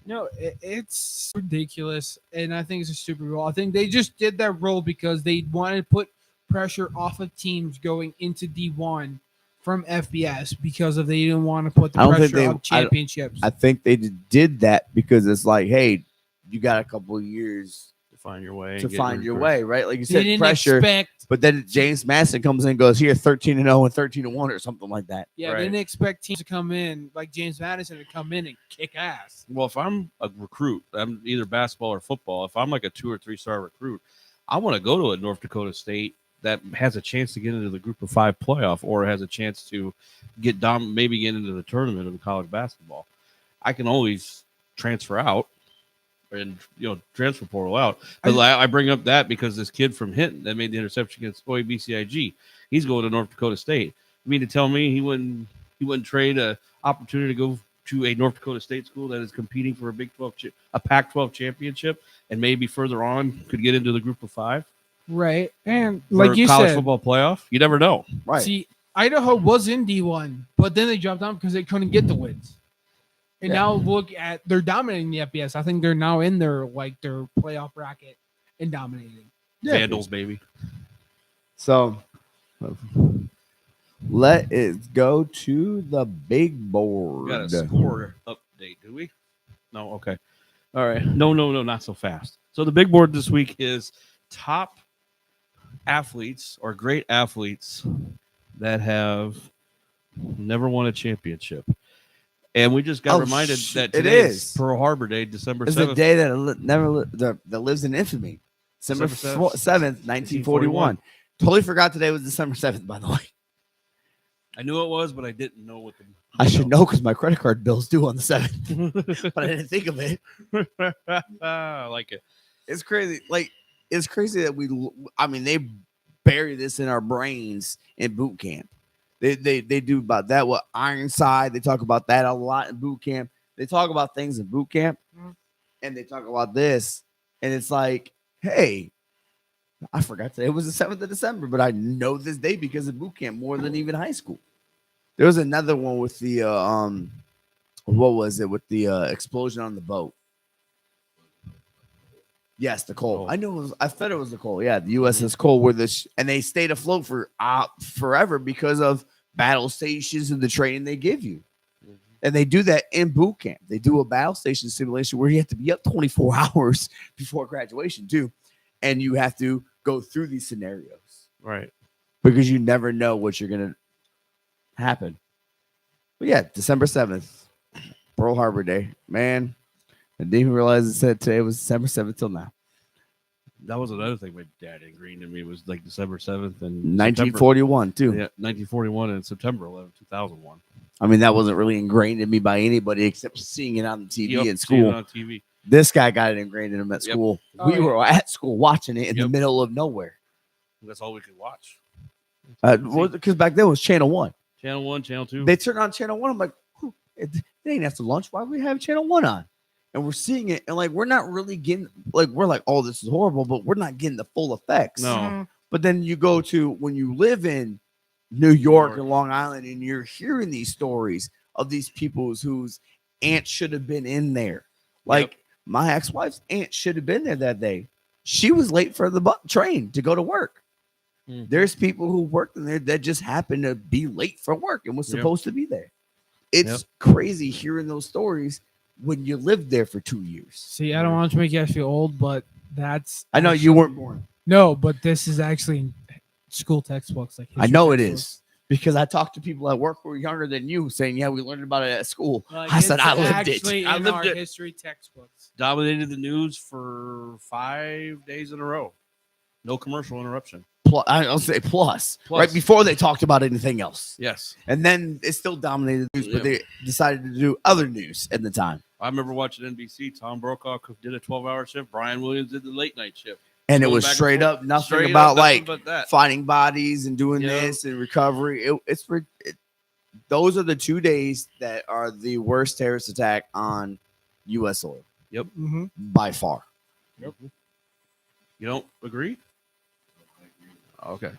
it's ridiculous, and I think it's a stupid rule. I think they just did that rule because they wanted to put pressure off of teams going into D1 from FBS because of they didn't want to put the I don't think pressure they- on championships. I think they did that because it's like, hey, you got a couple of years to find your way. to and get find your recruits. way, right? Like you they said, didn't pressure. expect. But then James Madison comes in and goes, here, 13-0 and 13-1 or something like that. Yeah, Right. they didn't expect teams to come in like James Madison to come in and kick ass. Well, if I'm a recruit, I'm either basketball or football. If I'm like a 2 or 3 star recruit, I want to go to a North Dakota State that has a chance to get into the Group of 5 playoff or has a chance to maybe get into the tournament of college basketball. I can always transfer out and transfer portal out. But I bring up that because this kid from Hinton that made the interception against OABCIG, he's going to North Dakota State. You mean to tell me he wouldn't trade a opportunity to go to a North Dakota State school that is competing for a Big 12 a Pac-12 championship and maybe further on could get into the Group of 5? Right. And For like you college said, football playoff, you never know. Right. see, Idaho was in D1, but then they dropped down because they couldn't get the wins. And Yeah. now look at they're dominating the FBS. I think they're now in their playoff bracket and dominating. Vandals, baby. So let it go to the big board. We got a score update, do we? No, okay. All right. No, not so fast. So the big board this week is top athletes or great athletes that have never won a championship. And we just got Oh, reminded that it today is. Pearl Harbor Day, December It's 7th. the day that lives in infamy. December December 7th, 1941. Totally forgot today was December 7th, by the way. I knew it was, but I didn't know what the. I should know because my credit card bill's due on the 7th, but I didn't think of it. I like it. It's crazy. Like, it's crazy that they bury this in our brains in boot camp. They do about that with Ironside. They talk about that a lot in boot camp. They talk about things in boot camp, and they talk about this, and it's like, hey, I forgot today. It was the 7th of December, but I know this day because of boot camp more than even high school. There was another one with the what was it with the explosion on the boat? Yes, the Cole. I knew it was. I thought it was the Cole. Yeah, the USS Cole, where and they stayed afloat for forever because of battle stations and the training they give you. And they do that in boot camp. They do a battle station simulation where you have to be up 24 hours before graduation too. and you have to go through these scenarios Right. because you never know what you're gonna happen. But yeah, December 7th, Pearl Harbor Day. Man, I didn't even realize it said today was December 7th till now. That was another thing my dad ingrained in me was like December 7th and 1941 too. Yeah, 1941 and September 11th, 2001. I mean, that wasn't really ingrained in me by anybody except seeing it on the TV Yep, at seeing it school. on TV. This guy got it ingrained in him at Yep. school. Oh, We were at school watching it in the Yep. middle of nowhere. That's all we could watch. Because back then it was Channel 1. Channel 1, Channel 2. They turned on Channel 1. I'm like, it ain't after lunch. Why do we have Channel 1 on? And we're seeing it, and like we're not really getting like we're like, oh, this is horrible, but we're not getting the full effects. No. But then you go to when you live in New York and Long Island, and you're hearing these stories of these people whose aunt should have been in there. Like my ex-wife's aunt should have been there that day. She was late for the train to go to work. There's people who worked in there that just happened to be late for work and was supposed to be there. It's crazy hearing those stories when you lived there for 2 years. See, I don't want to make you guys feel old, but that's. I know you weren't born. No, but this is actually in school textbooks. Like I know it textbooks. is because I talked to people at work who were younger than you saying, yeah, we learned about it at school. Like, I said, it's I lived actually it. I in lived our it. history textbooks. Dominated the news for 5 days in a row. No commercial interruption. I'll say plus, Plus. right before they talked about anything else. Yes. And then it still dominated the news, but Yeah. they decided to do other news at the time. I remember watching NBC. Tom Brokaw did a 12-hour shift. Brian Williams did the late night shift. And it Going was back and straight forth. up nothing Straight about up, nothing like but that. finding bodies and doing Yeah. this and recovery. Those are the 2 days that are the worst terrorist attack on U.S. soil Mm-hmm. by far. You don't agree? Okay.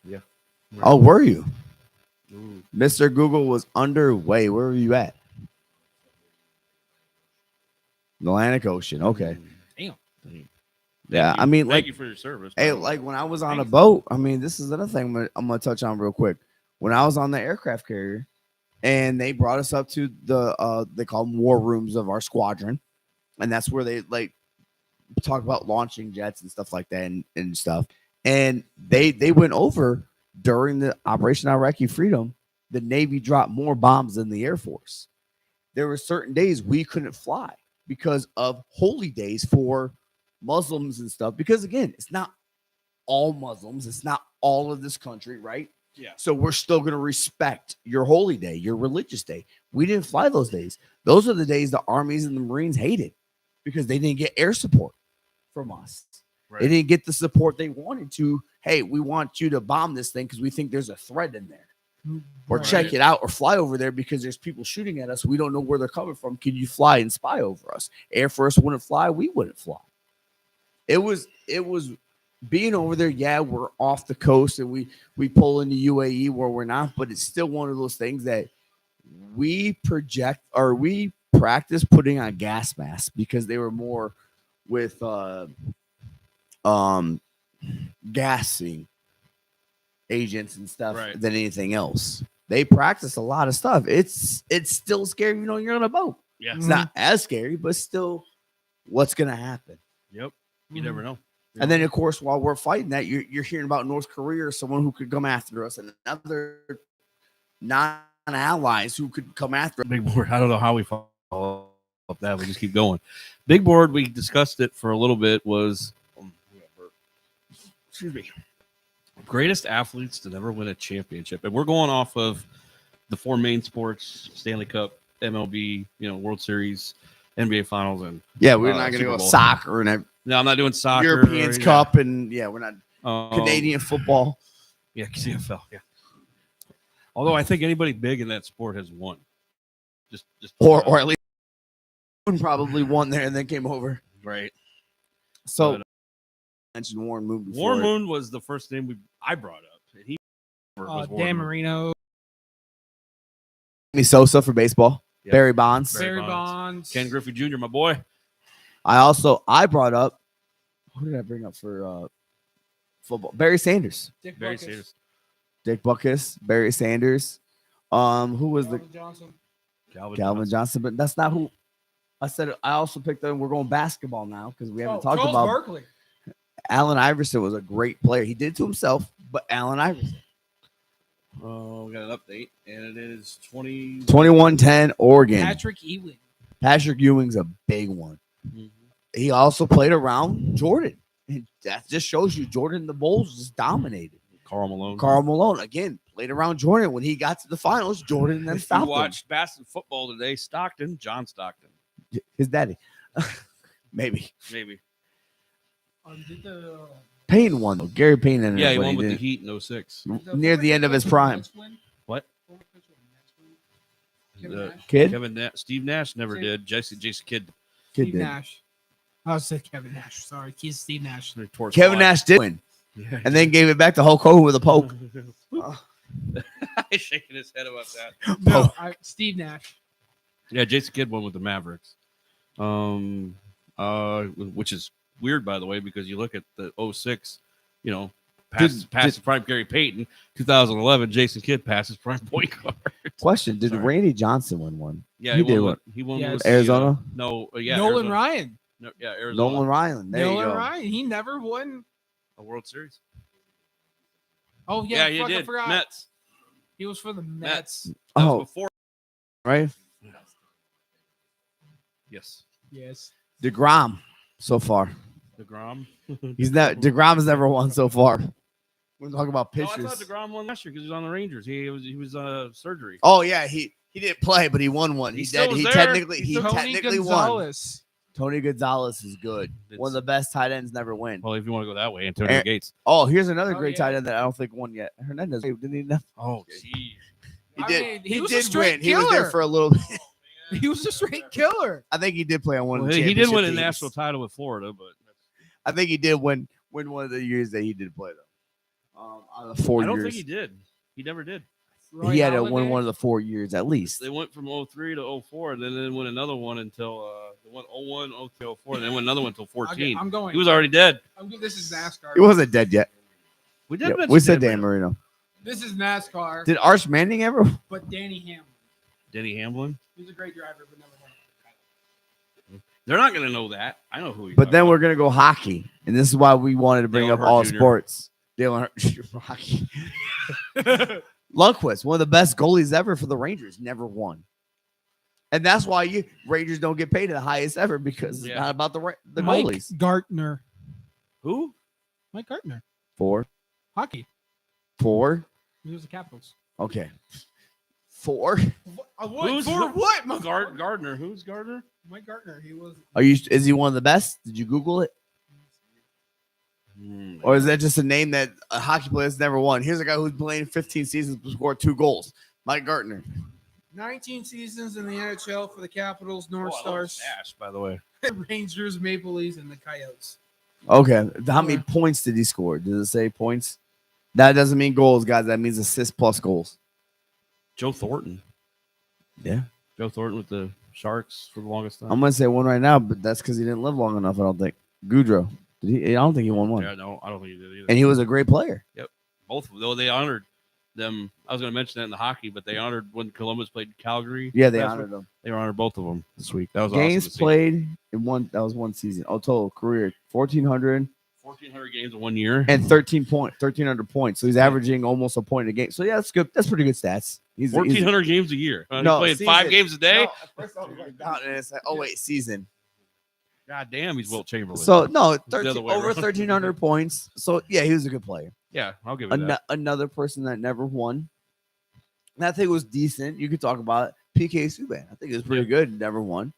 Yeah. Oh, were you? Ooh. Mr. Google was underway. Where were you at? The Atlantic Ocean. Okay. Damn. Yeah. Thank I mean, Thank like, you for your service. hey, by the way. like when I was on a Thanks. boat, I mean, this is another thing I'm gonna touch on real quick. When I was on the aircraft carrier, and they brought us up to the they call them war rooms of our squadron, and that's where they like talk about launching jets and stuff like that and stuff. And they went over during the Operation Iraqi Freedom. The Navy dropped more bombs than the Air Force. There were certain days we couldn't fly because of holy days for Muslims and stuff. Because again, it's not all Muslims. It's not all of this country, right? Yeah. So we're still going to respect your holy day, your religious day. We didn't fly those days. Those are the days the armies and the Marines hated because they didn't get air support from us. Right. They didn't get the support they wanted to. Hey, we want you to bomb this thing because we think there's a threat in there. Or Right. check it out or fly over there because there's people shooting at us. We don't know where they're coming from. Can you fly and spy over us? Air Force wouldn't fly. We wouldn't fly. It was being over there. Yeah, we're off the coast and we pull into UAE where we're not, but it's still one of those things that we project or we practice putting on gas masks because they were more with gassing agents and stuff Right. than anything else. They practice a lot of stuff. It's still scary, you're on a boat. Yeah. It's not as scary, but still, what's gonna happen? Yep. You never know. And then, of course, while we're fighting that, you're hearing about North Korea or someone who could come after us, and other non-allies who could come after us. Big board. I don't know how we follow up that. We just keep going. Big board. We discussed it for a little bit. Was excuse me, greatest athletes to never win a championship, and we're going off of the four main sports: Stanley Cup, MLB, World Series, NBA Finals, and Yeah, we're not going to Super go Bowl. soccer and no, I'm not doing soccer. Europeans or- Cup, and we're not Um, Canadian football. Yeah, CFL. Yeah. Although I think anybody big in that sport has won. Just Or at least probably won there and then came over. right. So But, mentioned Warren Moon before. Warren Moon was the first name I brought up. And he was Warren Dan Moon. Marino, Sammy Sosa for baseball. Yep. Barry Bonds. Barry Barry Bonds, Ken Griffey Jr., my boy. I brought up. Who did I bring up for football? Barry Sanders, Dick Barry Butkus, Sanders. Dick Butkus, Barry Sanders. Who was the Calvin Johnson. Calvin Johnson? But that's not who. I said I also picked up. We're going basketball now because we haven't talked Charles about Barkley. Allen Iverson was a great player. He did to himself, but Allen Iverson. Oh, we got an update, and it is 20. 21-10 Oregon. Patrick Ewing. Patrick Ewing's a big one. Mhm. He also played around Jordan. And that just shows you Jordan the Bulls just dominated. Karl Malone. Karl Malone, again, played around Jordan. When he got to the finals, Jordan then If you stopped him. watched basketball football today, John Stockton. His daddy. Maybe. Maybe. Did the Payne won, though. Gary Payne ended Yeah, up he when won with the did. Heat in 06. Near the end of his prime. What? Kevin The- Nash. Kid? Steve Nash never Steve- did. Jason Kidd. Kid Steve did. Nash. I was saying Kevin Nash. Sorry, he's Steve Nash. tore his Kevin quad. Nash did win. Yeah. And then gave it back to Hulk Hogan with a poke. He's shaking his head about that. No, Steve Nash. Yeah, Jason Kidd won with the Mavericks. Which is weird, by the way, because you look at the 06, past his prime Gary Payton, 2011, Jason Kidd passes prime point guard. Question: did Sorry. Randy Johnson win one? Yeah, He did won what? with- He won Yes. with Arizona? Nolan Nolan Ryan. No, yeah, Arizona. Nolan Ryan. There you Nolan go. Ryan. He never won. A World Series. Oh Yeah, yeah, he fuck, I did. forgot. Mets. He was for the Mets. That Oh, was before. right. Yes. Yes. DeGrom so far. DeGrom. He's not. DeGrom's never won so far. We're talking about No, I pitchers. thought DeGrom won last year because he was on the Rangers. He was surgery. Oh yeah, he didn't play, but he won one. He He still did. was He there. technically He he still- Tony technically won. Gonzalez. Tony Gonzalez is good. One of the best tight ends never win. Well, if you want to go that way, Antonio Aaron- Gates. Oh, here's another Oh, great yeah. tight end that I don't think won yet. Hernandez didn't he? Know? Oh, geez. He I did. mean, he he was a did straight win. He was there killer. for a little bit. He was a straight killer. I think he did play on one. Well, of the he did win a championship national teams. title with Florida, but I think he did win one of the years that he did play though. Out of the 4 I don't years, think he did. He never did. he had to Roy win Halladay. one of the 4 years at least. They went from 03 to 04, and then they win another one until they went 01, 03, 04, and then went another one until 14. I'm going. He was already dead. This is NASCAR. He wasn't dead yet. We did Yeah, mention we said Dan Dan Marino. This is NASCAR. Did Arch Manning ever? But Danny Hamlin. Denny Hamlin. He's a great driver, but never won. They're not going to know that. I know who he is. But then we're gonna go hockey, and this is why we wanted to bring Dale up Earnhardt all Jr. sports. Dale Earnhardt hockey. Lundqvist, one of the best goalies ever for the Rangers, never won, and that's why Rangers don't get paid the highest ever because it's Yeah. not about the Mike goalies. Gartner. Who? Mike Gartner. Four. He was the Capitals. Okay, 4. Who's for what? Mike Gardner. Who's Gardner? Mike Gartner. He was. Is he one of the best? Did you Google it, or is that just a name that a hockey player has never won? Here's a guy who's playing 15 seasons to score 2 goals. Mike Gartner. 19 seasons in the NHL for the Capitals, North Oh, I love Stars, Nash, by the way. Rangers, Maple Leafs, and the Coyotes. Okay, how many points did he score? Does it say points? That doesn't mean goals, guys. That means assists plus goals. Joe Thornton. Yeah. Joe Thornton with the Sharks for the longest time. I'm gonna say one right now, but that's because he didn't live long enough. I don't think Goudreau. Did he? I don't think he won one. Yeah, no, I don't think he did either. And he was a great player. Both, though, they honored them. I was going to mention that in the hockey, but they honored when Columbus played Calgary. Yeah, they last honored week. him. They honored both of them this week. That was Games awesome to see. played in one. That was one season. Oh, total career 1,400 1,400 games in 1 year. and 1,300 points. So he's averaging almost a point a game. So yeah, that's good. That's pretty good stats. He's 1,400 games a year. No, he played 5 season. games a day. No, at first I was like, down, and it's like, oh wait, season. God damn, he's Wilt Chamberlain. So no, the other way over around. 1,300 points. So yeah, he was a good player. yeah, I'll give it that. Another person that never won. And I think it was decent. You could talk about it. PK Subban. I think it was pretty good. Never won.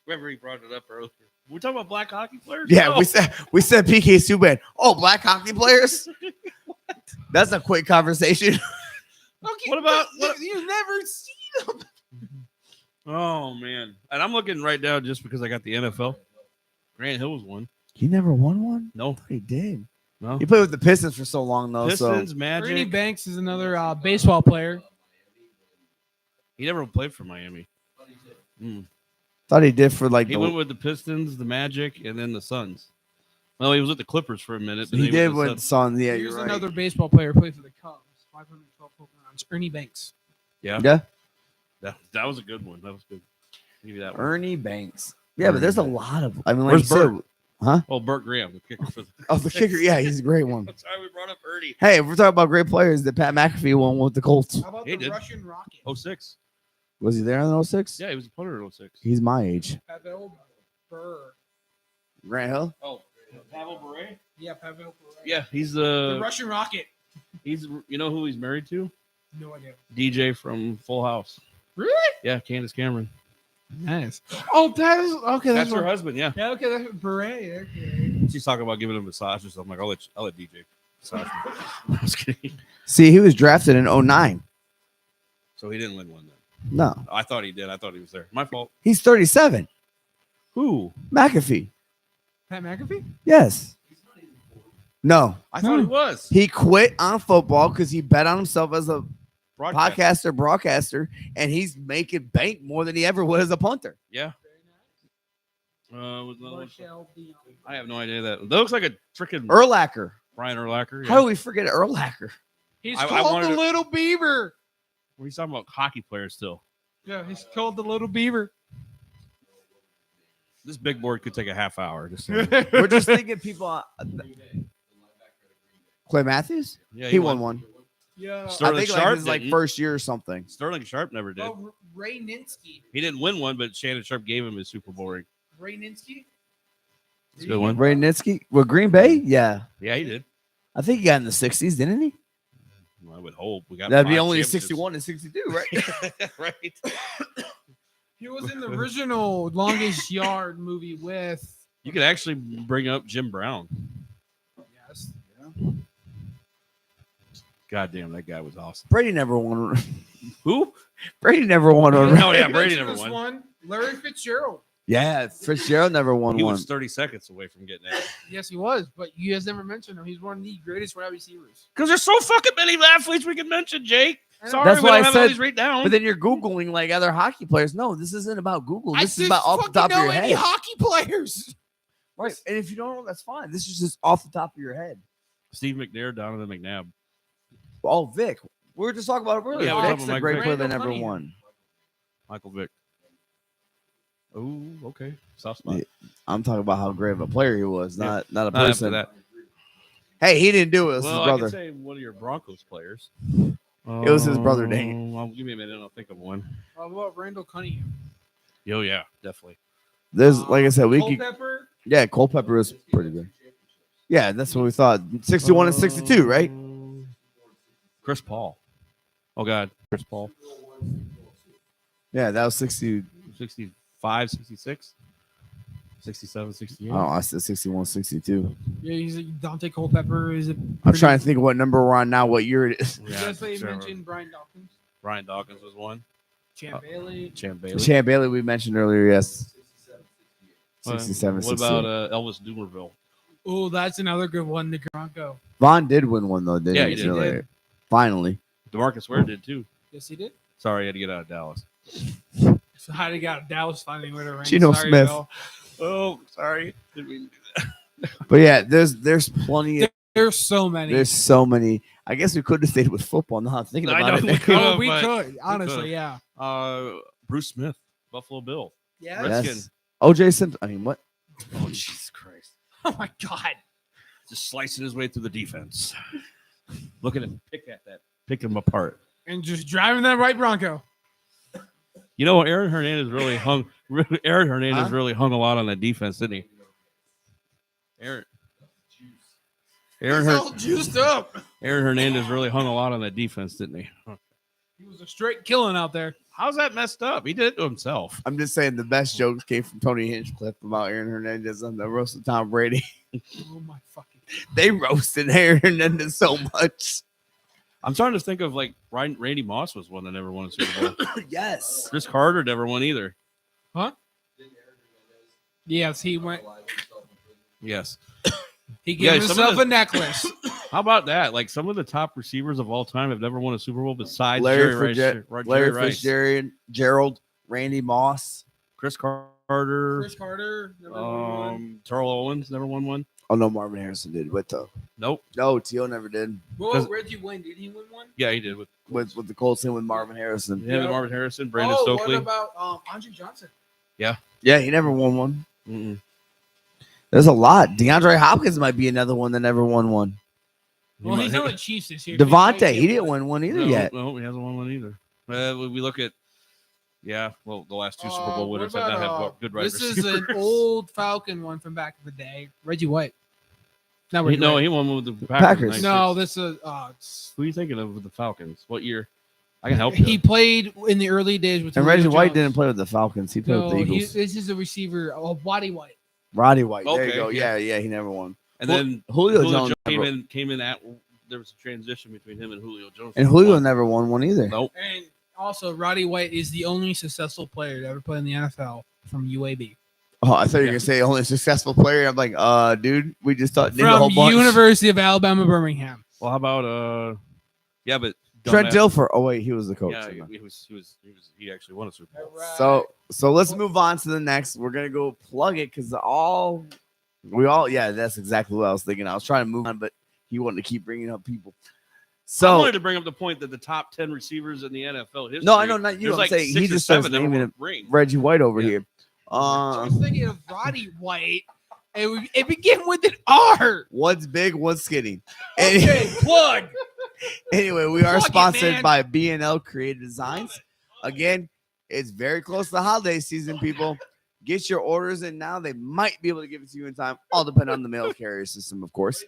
Remember he brought it up earlier. We're talking about black hockey players. Yeah, No. we said PK Subban. Oh, black hockey players. That's a quick conversation. Okay, What about- but you've never seen him? Oh man, and I'm looking right now just because I got the NFL. Grant Hill was one. He never won one. No, He did. no. He played with the Pistons for so long though. Pistons, So Ernie Magic. Banks is another baseball player. He never played for Miami. thought he did for like He went with the Pistons, the Magic, and then the Suns. Well, he was with the Clippers for a minute. But he then did went to the with Suns. Suns. Yeah, he you're was right. another baseball player. Played for the Cubs. 512 home runs. Ernie Banks. Yeah, Yeah. that was a good one. That was good. Give you that one. Ernie Banks. Yeah, but there's a lot of. I mean, like Where's you said, huh? Oh, Burt Graham, the kicker for the. Oh, the kicker. Yeah, he's a great one. I'm sorry we brought up Ernie. Hey, if we're talking about great players, the Pat McAfee one with the Colts. How about He the did. Russian Rocket? 06. Was he there in 06? Yeah, he was a punter in 06. He's my age. Pavel Burr. Grant Hill. Oh, Pavel Bure? Yeah, Pavel Burr. Yeah, he's The Russian Rocket. he's you know who he's married to? No idea. DJ from Full House. Really? Yeah, Candace Cameron. Nice. Oh, that is okay. That's her husband. Yeah, Yeah, okay, that's Beret. Okay. she's talking about giving him a massage or something. Like, I'll let DJ massage him. I was kidding. See, he was drafted in 09. So he didn't win one then. No, I thought he did. I thought he was there. My fault. he's 37. Who? McAfee. Pat McAfee? Yes. No, I thought he was. he quit on football because he bet on himself as a Broadcast. broadcaster, and he's making bank more than he ever would as a punter. Yeah. Marshall Dion. I have no idea that looks like a freaking Urlacher. Brian Urlacher. Yeah. How do we forget Urlacher? He's I called wanted the to- Little Beaver. We're talking about hockey players still. Yeah, he's called the Little Beaver. This big board could take a half hour. Just saying. We're just thinking people. Clay Matthews? Yeah, He won one. Yeah. Sterling I think like Sharp his like didn't. first year or something. Sterling Sharp never did. Oh, Ray Ninsky. He didn't win one, but Shannon Sharp gave him his Super Bowl ring. Ray Ninsky? It's a good one. Ray Nitsky with Green Bay? Yeah. Yeah, he did. I think he got in the 60s, didn't he? Well, I would hope we got. That'd be 5 only championships. 61 and 62, right? Right. He was in the original Longest Yard movie with. You could actually bring up Jim Brown. Yes. God damn, that guy was awesome. Brady never won. Who? Brady never won one. Oh, yeah, You Brady mentioned never this won. one. Larry Fitzgerald. Yeah, Fitzgerald never won He one. was 30 seconds away from getting it. Yes, he was, but you guys never mentioned him. He's one of the greatest wide receivers. Because there's so fucking many athletes we can mention, Jake. Sorry, That's we why don't I have all said- these right down. But then you're Googling like other hockey players. No, this isn't about Google. I This is just about off the fucking top of know your any head. hockey players. Right. And if you don't know, that's fine. This is just off the top of your head. Steve McNair, Donovan McNabb. Oh, Vic. We were just talking about it earlier. Yeah, we're Vic's talking a about great Mike player that Randall never Cunningham. won. Michael Vick. Oh, okay. Soft spot. Yeah. I'm talking about how great of a player he was, Yeah. not a Not after person. that. Hey, he didn't do it. It was Well, his I could brother. say one of your Broncos players. It was his brother, dang it. Well, give me a minute. I'll think of one. How about Randall Cunningham? Oh, yeah, definitely. There's, like I said, we could. Culpepper. Yeah, Culpepper was pretty good. Yeah, that's what we thought. 61 and 62, right? Chris Paul. Oh, God. Chris Paul. Yeah, that was 60. 65, 66, 67, 68. Oh, I said 61, 62. Yeah, he's Dante Culpepper. Is it? I'm trying to think of what number we're on now, what year it is. Yeah, That's why you sure. mentioned Brian Dawkins, Brian Dawkins was one. Champ Bailey. Champ Bailey. Champ Bailey, we mentioned earlier, yes. Uh, 67, What 68. about Elvis Dumerville? Oh, that's another good one. The Bronco. Vaughn did win one, though, didn't Yeah, he? he did. Earlier? Finally. DeMarcus Ware did, too. Yes, he did. Sorry, I had to get out of Dallas. So how did he got Dallas finally with a ring? Geno Sorry, Smith. Oh, sorry. Didn't mean to do that. But yeah, there's plenty of, There's so many. there's so many. I guess we could have stayed with football. Now I'm thinking I about know, it. we oh, could, we but- could honestly, could've. yeah. Bruce Smith, Buffalo Bill. Yeah. Redskin. Yes. OJ Simpson. I mean, what? Oh, Jesus Christ. Oh my God. Just slicing his way through the defense. Looking at pick him apart. And just driving that white Bronco. You know, Aaron Hernandez really hung. Aaron Hernandez Huh? really hung a lot on that defense, didn't he? Aaron He's Her- all juiced up. Aaron Hernandez really hung a lot on that defense, didn't he? He was a straight killing out there. How's that messed up? He did it to himself. I'm just saying the best jokes came from Tony Hinchcliffe about Aaron Hernandez on the roast of Tom Brady. Oh my fucking. They roasted Aaron Hernandez so much. I'm starting to think of like Randy Moss was one that never won a Super Bowl. Yes. Chris Carter never won either. Yes, he went. Yes. He gave Yeah, some of himself the- a necklace. How about that? Like some of the top receivers of all time have never won a Super Bowl besides Larry Jerry Rice, Larry Rice. Fitzgerald, Gerald, Randy Moss. Chris Carter, Chris Carter. Never won one. Terrell Owens never won one. Oh no, Marvin Harrison did. What though? Nope. No, T.O. never did. Whoa, 'cause- Reggie Wayne, did he win one? Yeah, he did with With the Colts and with Marvin Harrison. him and Yeah. Marvin Harrison, Brandon oh, Stokely. what about Andre Johnson? Yeah, he never won one. Mm-mm. There's a lot. DeAndre Hopkins might be another one that never won one. Well, he's on the Chiefs this year. so Devontae, might he get didn't one. win one either no, yet. No, he hasn't won one either. We look at, well, the last two Super Bowl What winners have not about, had good wide this receivers. is an old Falcon one from back in the day. Reggie White. Not He, Reggie no, White. he won with the Packers. Packers. No, this is Who are you thinking of with the Falcons? What year? I can help you. he played in the early days with And Julio Reggie White Jones. didn't play with the Falcons. He played with the No, Eagles. this is a receiver. Waddy White. Roddy White. There you Okay, go. yeah. Yeah, he never won. And then Julio Jones came in at. There was a transition between him and Julio Jones. and Julio never won one either. Nope. And also, Roddy White is the only successful player to ever play in the NFL from UAB. Oh, I thought you were gonna say only successful player. I'm like, dude, we just thought named a whole From bunch. University of Alabama, Birmingham. Well, how about yeah, but Trent dumbass- Dilfer. Oh wait, he was the coach. Yeah, he actually won a Super Bowl. So let's move on to the next. We're gonna go plug it because yeah, that's exactly what I was thinking. I was trying to move on, but he wanted to keep bringing up people. I So wanted to bring up the point that the top 10 receivers in the NFL history. no, I know not you. there's I'm like saying 6 he or just starts 7 that naming won him rings. Reggie White over Yeah. here. I was thinking of Roddy White. It began with an R. One's big, one's skinny. Okay, plug. Anyway, we are Plug it, sponsored man. by B&L Creative Designs. Again, it's very close to the holiday season, people. Get your orders in now. They might be able to give it to you in time. All depend on the mail carrier system, of course.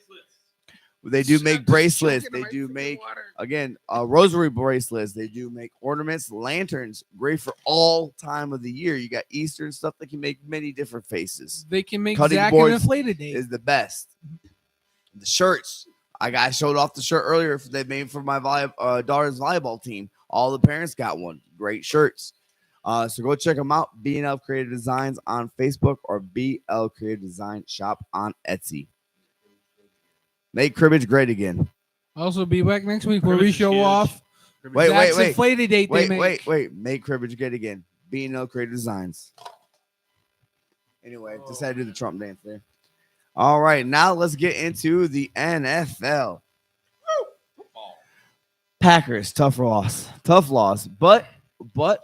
They do make bracelets. They do make, again, rosary bracelets. They do make ornaments, lanterns, great for all time of the year. You got Easter and stuff that can make many different faces. They can make Cutting Zach an boards inflated date. Is the best. The shirts. I showed off the shirt earlier they made for my daughter's volleyball team. All the parents got one. Great shirts. So go check them out. B&L Creative Designs on Facebook or BL Creative Design Shop on Etsy. Make cribbage great again. Also, be back next week where we Cribbage is show huge. off Wait, Zach's wait. inflated date they make. Wait. Make cribbage great again. B&L Creative Designs. Anyway, just had to do the Trump dance there. All right, now let's get into the NFL. Packers, tough loss, but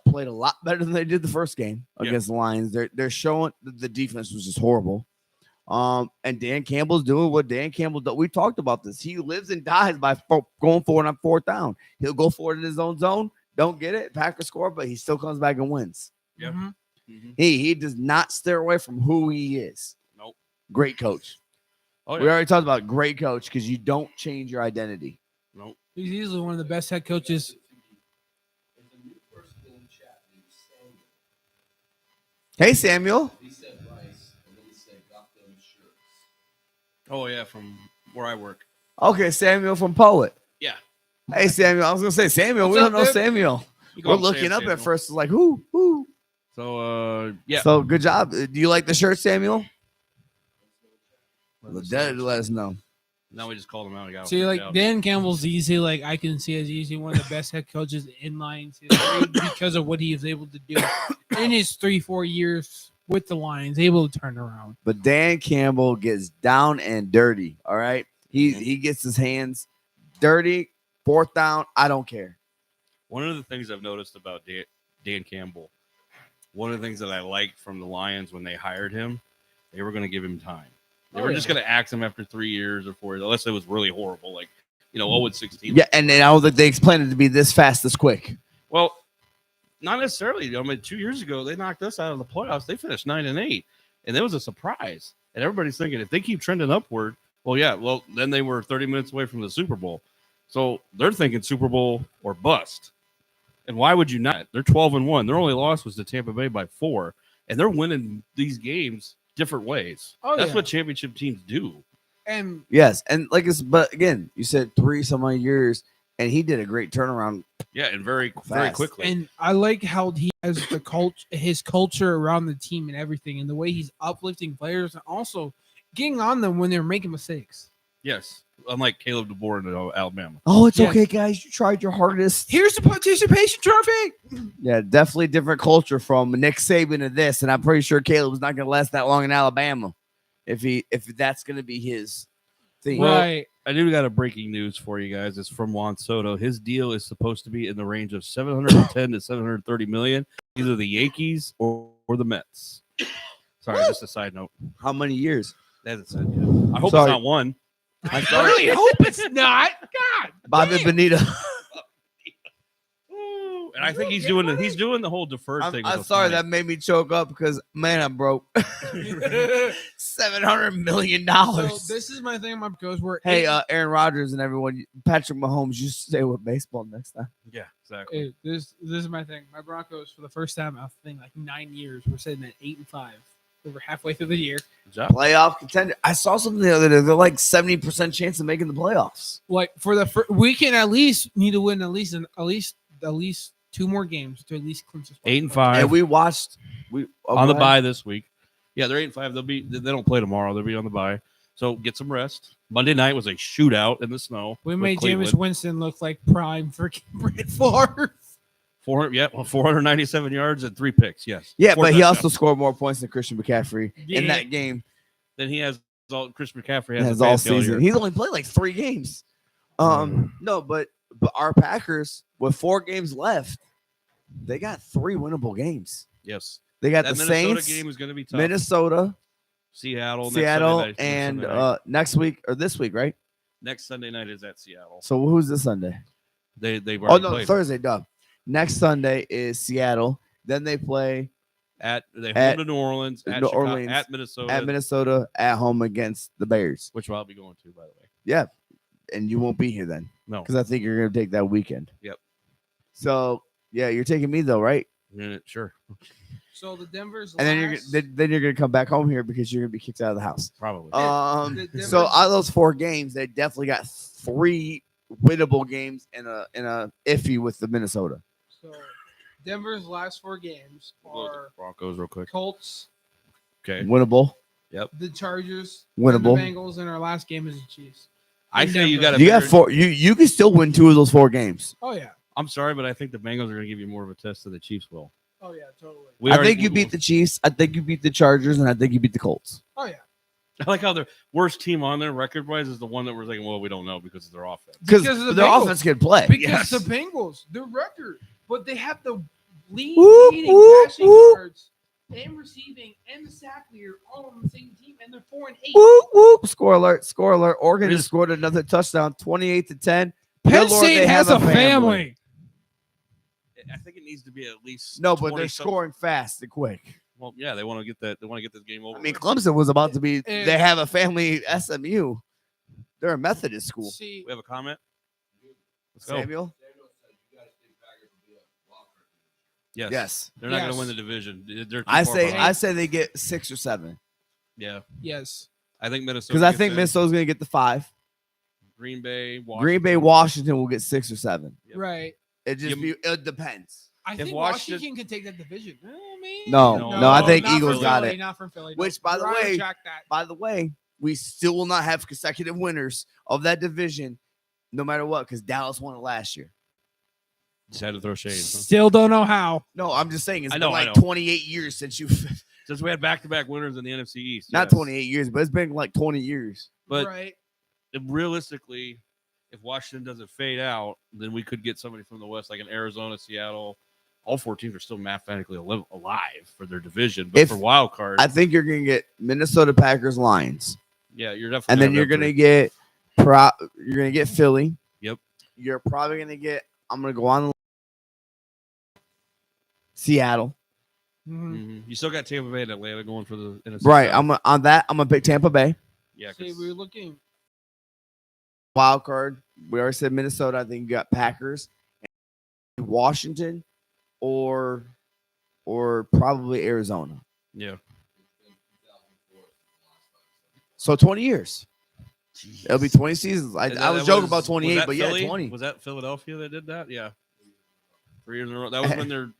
played a lot better than they did the first game against the Lions. They're showing the defense was just horrible. And Dan Campbell's doing what Dan Campbell does. We talked about this. He lives and dies by going forward on fourth down. He'll go forward in his own zone. Don't get it. Packers score, but he still comes back and wins. Yep. Mm-hmm. He does not steer away from who he is. Nope. Great coach. Oh, We already talked about great coach because you don't change your identity. Nope. He's easily one of the best head coaches. Hey, Samuel. Oh yeah, from where I work. Okay, Samuel from Poet. Yeah. Hey, Samuel. I was gonna say Samuel. What's we up, don't know dude? Samuel. You call We're him looking Sam up Samuel. at first. It's like who? So yeah. So good job. Do you like the shirt, Samuel? Let us know. Now we just called him out. He got See, freaked like out. Dan Campbell's easy. Like I can see as easily one of the best head coaches in Lions history because of what he was able to do in his 3-4 years with the Lions, able to turn around. But Dan Campbell gets down and dirty. All right, he gets his hands dirty. Fourth down, I don't care. One of the things I've noticed about Dan Campbell, one of the things that I liked from the Lions when they hired him, they were going to give him time. They were just going to axe him after 3 years or 4 years, unless it was really horrible, like 0-16. Yeah, and I don't think they explained it to be this fast, this quick. Well, not necessarily. I mean, 2 years ago they knocked us out of the playoffs. They finished 9-8, and that was a surprise. And everybody's thinking if they keep trending upward, well, then they were 30 minutes away from the Super Bowl. So they're thinking Super Bowl or bust. And why would you not? They're 12-1. Their only loss was to Tampa Bay by 4, and they're winning these games different ways. Oh, That's yeah. what championship teams do. And Yes, and but again, you said 3 some odd years, and he did a great turnaround. Yeah, and very Fast. quickly. And I like how he has his culture around the team and everything, and the way he's uplifting players and also getting on them when they're making mistakes. Yes, unlike Caleb DeBoer in Alabama. Oh, it's Yes. okay, guys. You tried your hardest. Here's the participation trophy. Yeah, definitely different culture from Nick Saban to this, and I'm pretty sure Caleb's not going to last that long in Alabama if that's going to be his thing. Right. I do got a breaking news for you guys. It's from Juan Soto. His deal is supposed to be in the range of 710 to 730 million, either the Yankees or the Mets. Sorry, just a side note. How many years? That hasn't said yet. I hope Sorry. it's not one. I really hope it's not. God, Bobby damn. Bonita. And I think he's doing the whole deferred thing. I'm with sorry Ohtani. that made me choke up because man, I'm broke. $700 million. So this is my thing. My goes where Hey, Aaron Rodgers and everyone, Patrick Mahomes, you stay with baseball next time. Yeah, exactly. this is my thing. My Broncos for the first time I think like 9 years we're sitting at 8-5. We're halfway through the year. Good job. Playoff contender. I saw something the other day. They're like 70% chance of making the playoffs. Like for the we can at least need to win at least 2 more games to at least clinch this. 8-5. And we watched On the bye this week. Yeah, they're 8-5. They don't play tomorrow. They'll be on the bye. So get some rest. Monday night was a shootout in the snow. We with made Cleveland. Jameis Winston look like prime freaking Brett Favre. 497 yards and 3 picks. Yes. Yeah, 4 but he also touchdowns. scored more points than Christian McCaffrey in Yeah. that game. Then he has Chris McCaffrey Has has all fantasy season. year. He's only played like 3 games. No, but our Packers with 4 games left, they got 3 winnable games. Yes. They got That the Minnesota Saints, game is going to be tough. Minnesota, Seattle, Seattle, next and Sunday night. next week or this week, right? Next Sunday night is at Seattle. So who's this Sunday? They've Oh already no, played Thursday. Duh. Next Sunday is Seattle. Then they play at at home to New Orleans, at New Chicago, Orleans, at Minnesota, at Minnesota at home against the Bears. which I'll be going to, by the way. Yeah, and you won't be here then No, because I think you're gonna take that weekend. Yep. So yeah, you're taking me though, right? yeah, sure, So the Denver's And then you're gonna come back home here because you're gonna be kicked out of the house. probably. The So Denver's- out of those 4 games, they definitely got 3 winnable games and a iffy with the Minnesota. So Denver's last 4 games We'll look at are the Broncos real quick. Colts, Okay, Winnable. the Chargers, Winnable. and the Bengals, and our last game is the Chiefs. I in say you Denver. got You got 4. You can still win 2 of those 4 games. Oh yeah. I'm sorry, but I think the Bengals are going to give you more of a test than the Chiefs will. Oh yeah, totally. I think you beat the Chiefs. I think you beat the Chargers, and I think you beat the Colts. Oh yeah. I like how the worst team on there record wise is the one that we're thinking, well, we don't know because of their offense. Because Because of the their Bengals. offense can play. Because Yes. the Bengals, their record, but they have the leading Whoop, passing whoop. yards and receiving and the sack leader all on the same team, and they're 4-8. Whoop, whoop. Score alert! Score alert! Oregon Really? just scored another touchdown, 28-10. Penn Good Lord, State they has have a family. I think it needs to be at least No, but 20 they're scoring fast and quick. Well, yeah, they want to get that. They want to get this game over. I mean, with. Clemson was about to be. And- They have a family SMU. They're a Methodist school. See, We have a comment. Let's go. Samuel. Yes. Yes. They're not going Yes. to win the division. They're too I far say. behind. I say they get 6 or 7 yeah. yes, I think Minnesota. because I gets think in. Minnesota's going to get the 5. Green Bay, Washington. Green Bay, Washington will get 6 or 7. Yep. right. It just You- be. It depends. I If think Washington- Washington can take that division. Oh, man. No, I think not Eagles from got Philly, it. Not from Philly. Which, by the Ryan way, Jack that. By the way, we still will not have consecutive winners of that division, no matter what, because Dallas won it last year. Just had to throw shade. Huh? Still don't know how. No, I'm just saying it's I know, been I like know. 28 years since you. Since we had back-to-back winners in the NFC East. Not yes. 28 years, but it's been like 20 years. But right. realistically, if Washington doesn't fade out, then we could get somebody from the West, like in Arizona, Seattle. All 4 teams are still mathematically alive for their division, but If- for wild card, I think you're gonna get Minnesota, Packers, Lions, yeah, you're definitely. and then have you're that gonna three. get Philly. Yep. You're probably gonna get. I'm gonna go on Seattle. Mhm. Mhm. You still got Tampa Bay and Atlanta going for the NFC Right. South. On that. I'm gonna pick Tampa Bay. Yeah, See, 'cause we're looking. Wild card. We already said Minnesota. I think you got Packers, Washington, or probably Arizona. yeah. So 20 years. It'll be 20 seasons. I That was joking about was 28, that but Philly? yeah, 20. Was that Philadelphia that did that? Yeah. 3 years in a row. That was when their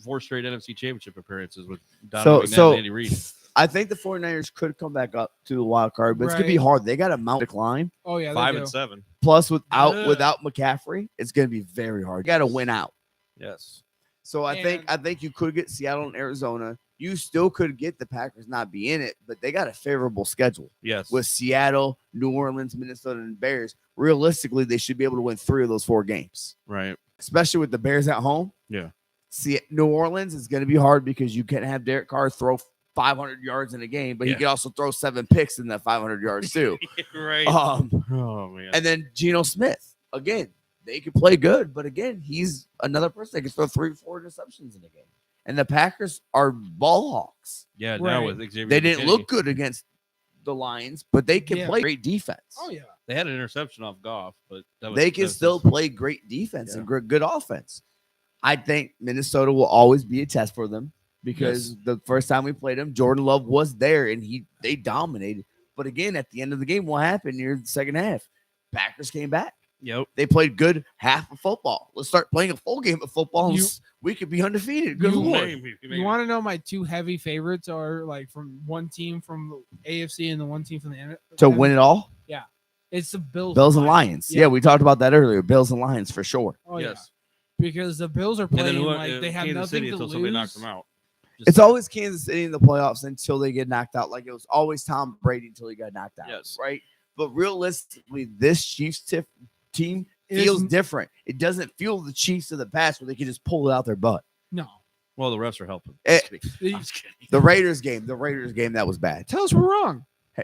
4 straight NFC Championship appearonces with Donovan McNabb and Andy Reid. I think the 49ers could come back up to the wild card, but it's gonna be Right. hard. They got a mountain to climb. Oh yeah, they 5 do. and 7. Plus, Yeah. without McCaffrey, it's gonna be very hard. You got to win out. Yes. So I think you could get Seattle and Arizona. You still could get the Packers not be in it, but they got a favorable schedule Yes. with Seattle, New Orleans, Minnesota, and Bears. Realistically, they should be able to win 3 of those 4 games, right. especially with the Bears at home. Yeah. See, New Orleans is going to be hard because you can have Derek Carr throw 500 yards in a game, but he could also throw 7 picks in that 500 yards too. Right. Oh man. And then Geno Smith again. They could play good, but again, he's another person that can throw 3 or 4 interceptions in a game. And the Packers are ball hawks. Yeah, Right. now with Xavier They didn't McKinney, look good against the Lions, but they can play great defense. Oh yeah. They had an interception off Goff, but They can still play great defense and good offense. I think Minnesota will always be a test for them because the first time we played them, Jordan Love was there and they dominated. But again, at the end of the game, what happened near the second half? Packers came back. Yep. They played good half of football. Let's start playing a full game of football. And we could be undefeated. Good Lord. You want to know my 2 heavy favorites are like from one team from the AFC and the one team from the NFC? To win it all? Yeah. It's the Bills. Bills and Lions. Yeah, we talked about that earlier. Bills and Lions for sure. Oh, yes. Yeah. Because the Bills are playing like they have Kansas nothing City to until lose. somebody knocks them out. It's always Kansas City in the playoffs until they get knocked out. Like it was always Tom Brady until he got knocked out. Yes. Right? But realistically, this Chiefs team feels different. It doesn't feel the Chiefs of the past where they can just pull it out their butt. No. Well, the refs are helping. I'm just kidding. The Raiders game, that was bad. Tell us we're wrong. Hey,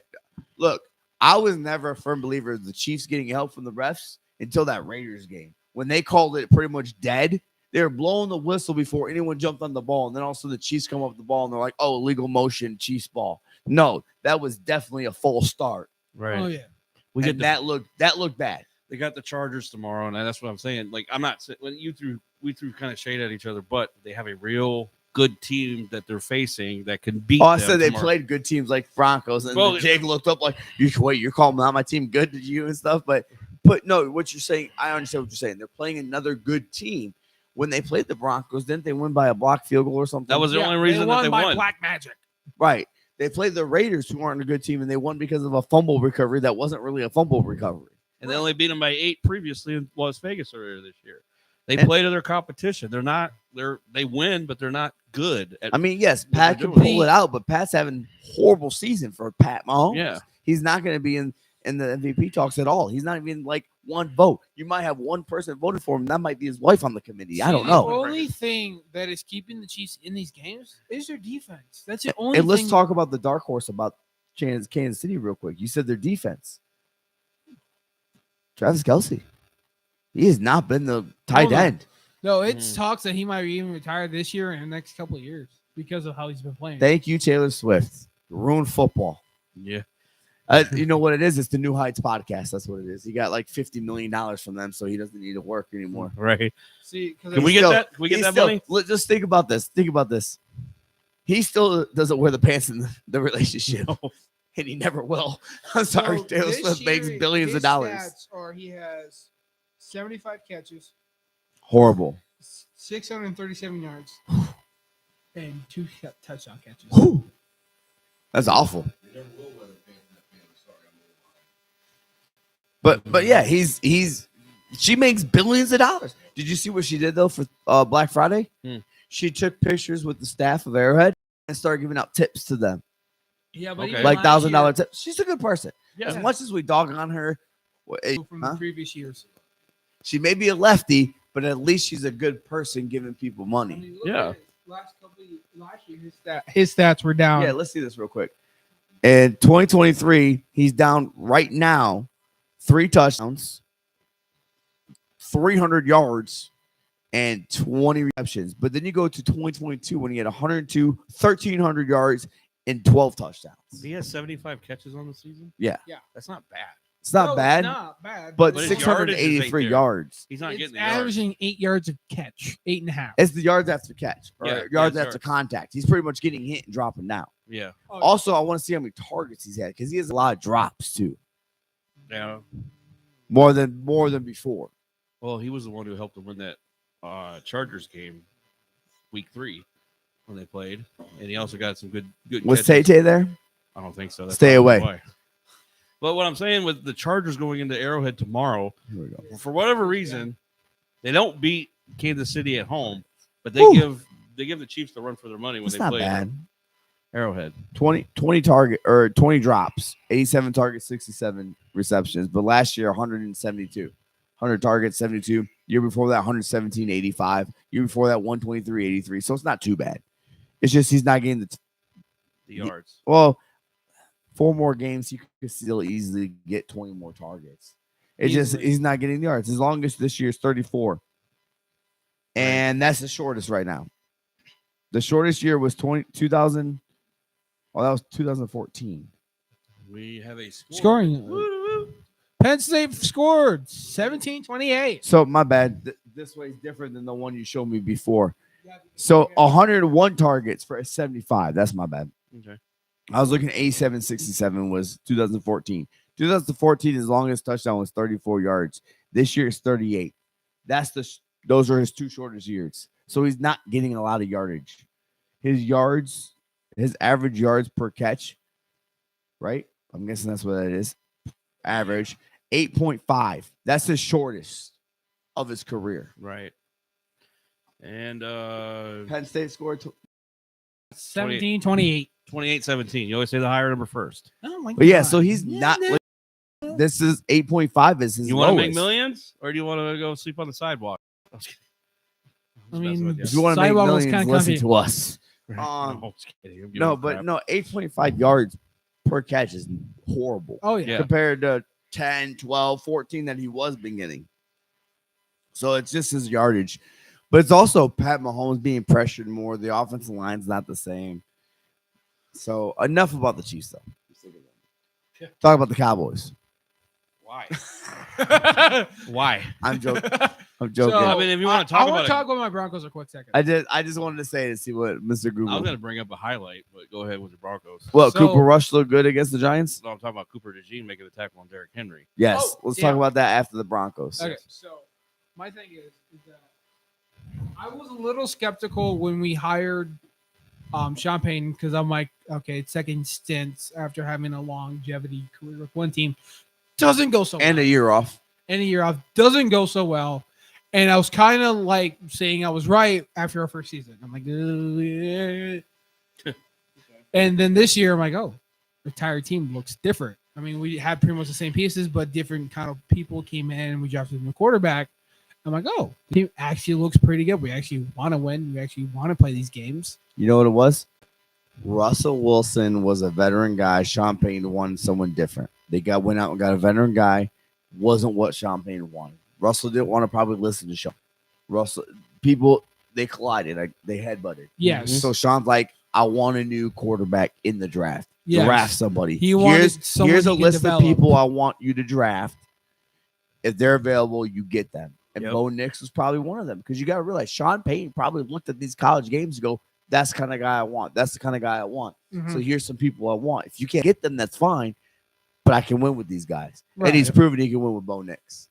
look, I was never a firm believer of the Chiefs getting help from the refs until that Raiders game. When they called it pretty much dead, they were blowing the whistle before anyone jumped on the ball. And then also the Chiefs come up with the ball and they're like, oh, illegal motion, Chiefs ball. No, that was definitely a full start. Right. Oh yeah. That looked bad. They got the Chargers tomorrow, and that's what I'm saying. Like, I'm not when we threw kind of shade at each other, but they have a real good team that they're facing that can beat. Oh, I them said they tomorrow. played good teams like Broncos, and Jake looked up like, you're calling out my team good to you and stuff, but no, what you're saying, I understand what you're saying. They're playing another good team. When they played the Broncos, didn't they win by a block field goal or something? That was the only reason that they won. Black magic. Right. They played the Raiders, who aren't a good team, and they won because of a fumble recovery that wasn't really a fumble recovery. And they only beat them by 8 previously in Las Vegas earlier this year. They play to their competition. They win, but they're not good. I mean, yes, Pat can pull it out, but Pat's having horrible season for Pat Mahomes. Yeah. He's not going to be in the MVP talks at all. He's not even like one vote. You might have one person voted for him. That might be his wife on the committee. I don't know. The only thing that is keeping the Chiefs in these games is their defense. That's the only And let's thing. talk about the dark horse about Kansas City real quick. You said their defense. Travis Kelce. He has not been the tight end. No, it's talks that he might even retire this year and the next couple of years because of how he's been playing. Thank you, Taylor Swift. Ruined football. Yeah. You know what it is? It's the New Heights podcast. That's what it is. He got like $50 million from them, so he doesn't need to work anymore. Right. See, can we get that? Can we get that money? Just think about this. Think about this. He still doesn't wear the pants in the relationship, and he never will. I'm sorry. So Taylor Swift makes billions of dollars. Stats are he has 75 catches, Horrible. 637 yards, and 2 touchdown catches. Whew. That's awful. But yeah, she makes billions of dollars. Did you see what she did though for Black Friday? She took pictures with the staff of Arrowhead and started giving out tips to them. Yeah, but like $1,000 tips. She's a good person. Yeah. As much as we dog on her from the previous years, she may be a lefty, but at least she's a good person giving people money. I mean, Yeah. last year his stats were down. Yeah, let's see this real quick. In 2023, he's down right now 3 touchdowns, 300 yards, and 20 receptions. But then you go to 2022 when he had 102, 1,300 yards, and 12 touchdowns. He has 75 catches on the season. Yeah. That's not bad. It's not No, bad, It's not bad. but his yardage is 683 right there. yards. He's not it's getting the yards. averaging 8 yards of catch, 8.5. It's the yards after catch, or Yeah, yards yeah, after contact. He's pretty much getting hit and dropping down. Yeah. Also, I want to see how many targets he's had because he has a lot of drops too, Yeah. more than before. Well, he was the one who helped them win that Chargers game, week 3, when they played, and he also got some good. Was catches. Tay there? I don't think so. That's Stay probably away. why. But what I'm saying with the Chargers going into Arrowhead tomorrow, Here we go. for whatever reason, they don't beat Kansas City at home, but they Woo. give the Chiefs the run for their money when It's they not play bad. Arrowhead. 20 target or 20 drops, 87 targets, 67 receptions. But last year, 172. 100 targets, 72. Year before that, 117, 85. Year before that, 123, 83. So it's not too bad. It's just he's not getting The yards. well, 4 more games, he could still easily get 20 more targets. It's just Easily. he's not getting the yards. His longest this year is 34. And that's the shortest right now. The shortest year was 2000. Oh, that was 2014. We have a score. Scoring. Woo-woo. Penn State scored 17-28. So my bad. This way is different than the one you showed me before. So 101 targets for a 75. That's my bad. Okay. I was looking at 87-67 was 2014. 2014, his longest touchdown was 34 yards. This year is 38. Those are his 2 shortest years. So he's not getting a lot of yardage. His average yards per catch, right? I'm guessing that's what that is. Average 8.5. That's the shortest of his career. Right. And Penn State scored. 17-28. 28-17. You always say the higher number first. Oh my But yeah, God. so he's not. This is 8.5. Is his You want to lowest. make millions, or do you want to go sleep on the sidewalk? I was kidding. I mean, If you want to make Sidewalk was millions, kinda listen comfy. to us. No, I'm just kidding. I'm giving No, you but crap. no, 8.5 yards per catch is horrible Oh yeah. Yeah. compared to 10, 12, 14 that he was beginning. So it's just his yardage. But it's also Pat Mahomes being pressured more. The offensive line's not the same. So enough about the Chiefs, though. Yeah. Talk about the Cowboys. Why? Why? I'm joking. I'm So, joking. I mean, if you wanna talk I want about to it- talk about my Broncos a quick second. I just wanted to say to see what Mr. Google. I was going to bring up a highlight, but go ahead with the Broncos. Well, So- Cooper Rush looked good against the Giants. No, I'm talking about Cooper DeJean making the tackle on Derrick Henry. Yes. Oh, Let's yeah. talk about that after the Broncos. Okay, so my thing is that I was a little skeptical when we hired Sean Payton because I'm like, okay, second stints after having a longevity career with one team doesn't go so And well. a year off. And a year off doesn't go so well. And I was kind of like saying I was right after our first season. I'm like, and then this year I'm like, oh, the entire team looks different. I mean, we had pretty much the same pieces, but different kind of people came in and we drafted a new quarterback. I'm like, oh, the team actually looks pretty good. We actually want to win. We actually want to play these games. You know what it was? Russell Wilson was a veteran guy. Sean Payton wanted someone different. They went out and got a veteran guy. Wasn't what Sean Payton wanted. Russell didn't want to probably listen to Sean. They collided. Like they headbutted. Yes. So Sean's like, I want a new quarterback in the draft. Yes. Draft somebody. He wanted someone here's a he can list develop. of people I want you to draft. If they're available, you get them. And Yep. Bo Nix was probably one of them because you got to realize Sean Payton probably looked at these college games and go, that's the kind of guy I want. That's the kind of guy I want. Mhm. So here's some people I want. If you can't get them, that's fine. But I can win with these guys. Right. And he's proven he can win with Bo Nix.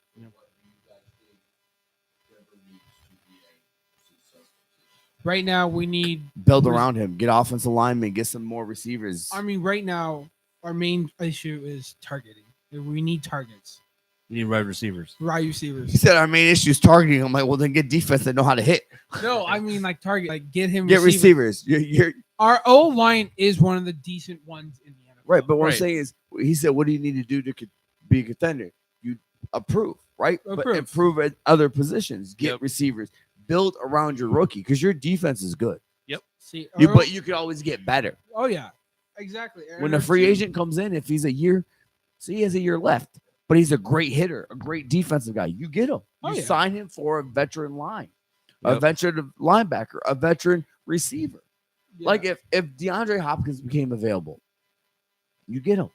Right now, we need. Build around him. Get offensive linemen. Get some more receivers. I mean, right now, our main issue is targeting. We need targets, You need wide receivers. wide He receivers. said our main issue is targeting. I'm like, well, then get defense that know how to hit. No, I mean like target, like get him. Get receivers. You're Our O line is one of the decent ones in the NFL. right. But what I'm Right. saying is, he said, what do you need to do to be a contender? You approve, right? But Approve. improve at other positions. Get Yep. receivers. Build around your rookie because your defense is good. See, But you can always get better. oh yeah, exactly. When a free agent comes in, if he's a year, so he has a year left, but he's a great hitter, a great defensive guy. You get him. Oh, You yeah. sign him for a veteran line, a Yep. veteran linebacker, a veteran receiver. Yeah. Like if DeAndre Hopkins became available, you get him.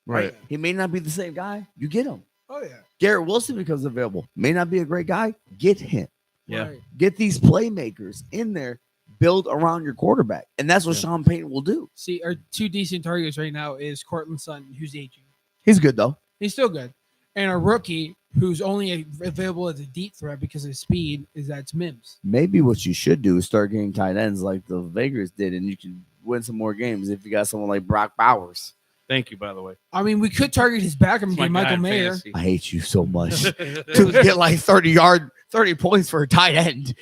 Right. He may not be the same guy. You get him. Oh yeah. Garrett Wilson becomes available. May not be a great guy. Get him. Yeah. Right. Get these playmakers in there. Build around your quarterback, and that's what Yeah. Sean Payton will do. See, our two decent targets right now is Cortland Sutton, who's aging. He's good though. He's still good, and our rookie, who's only available as a deep threat because of speed, that's Mims. Maybe what you should do is start getting tight ends like the Vegas did, and you can win some more games if you got someone like Brock Bowers. Thank you, by the way. I mean, we could target his back and It's get my guy Michael in Mayer. fantasy. I hate you so much. Dude, get like 30 points for a tight end.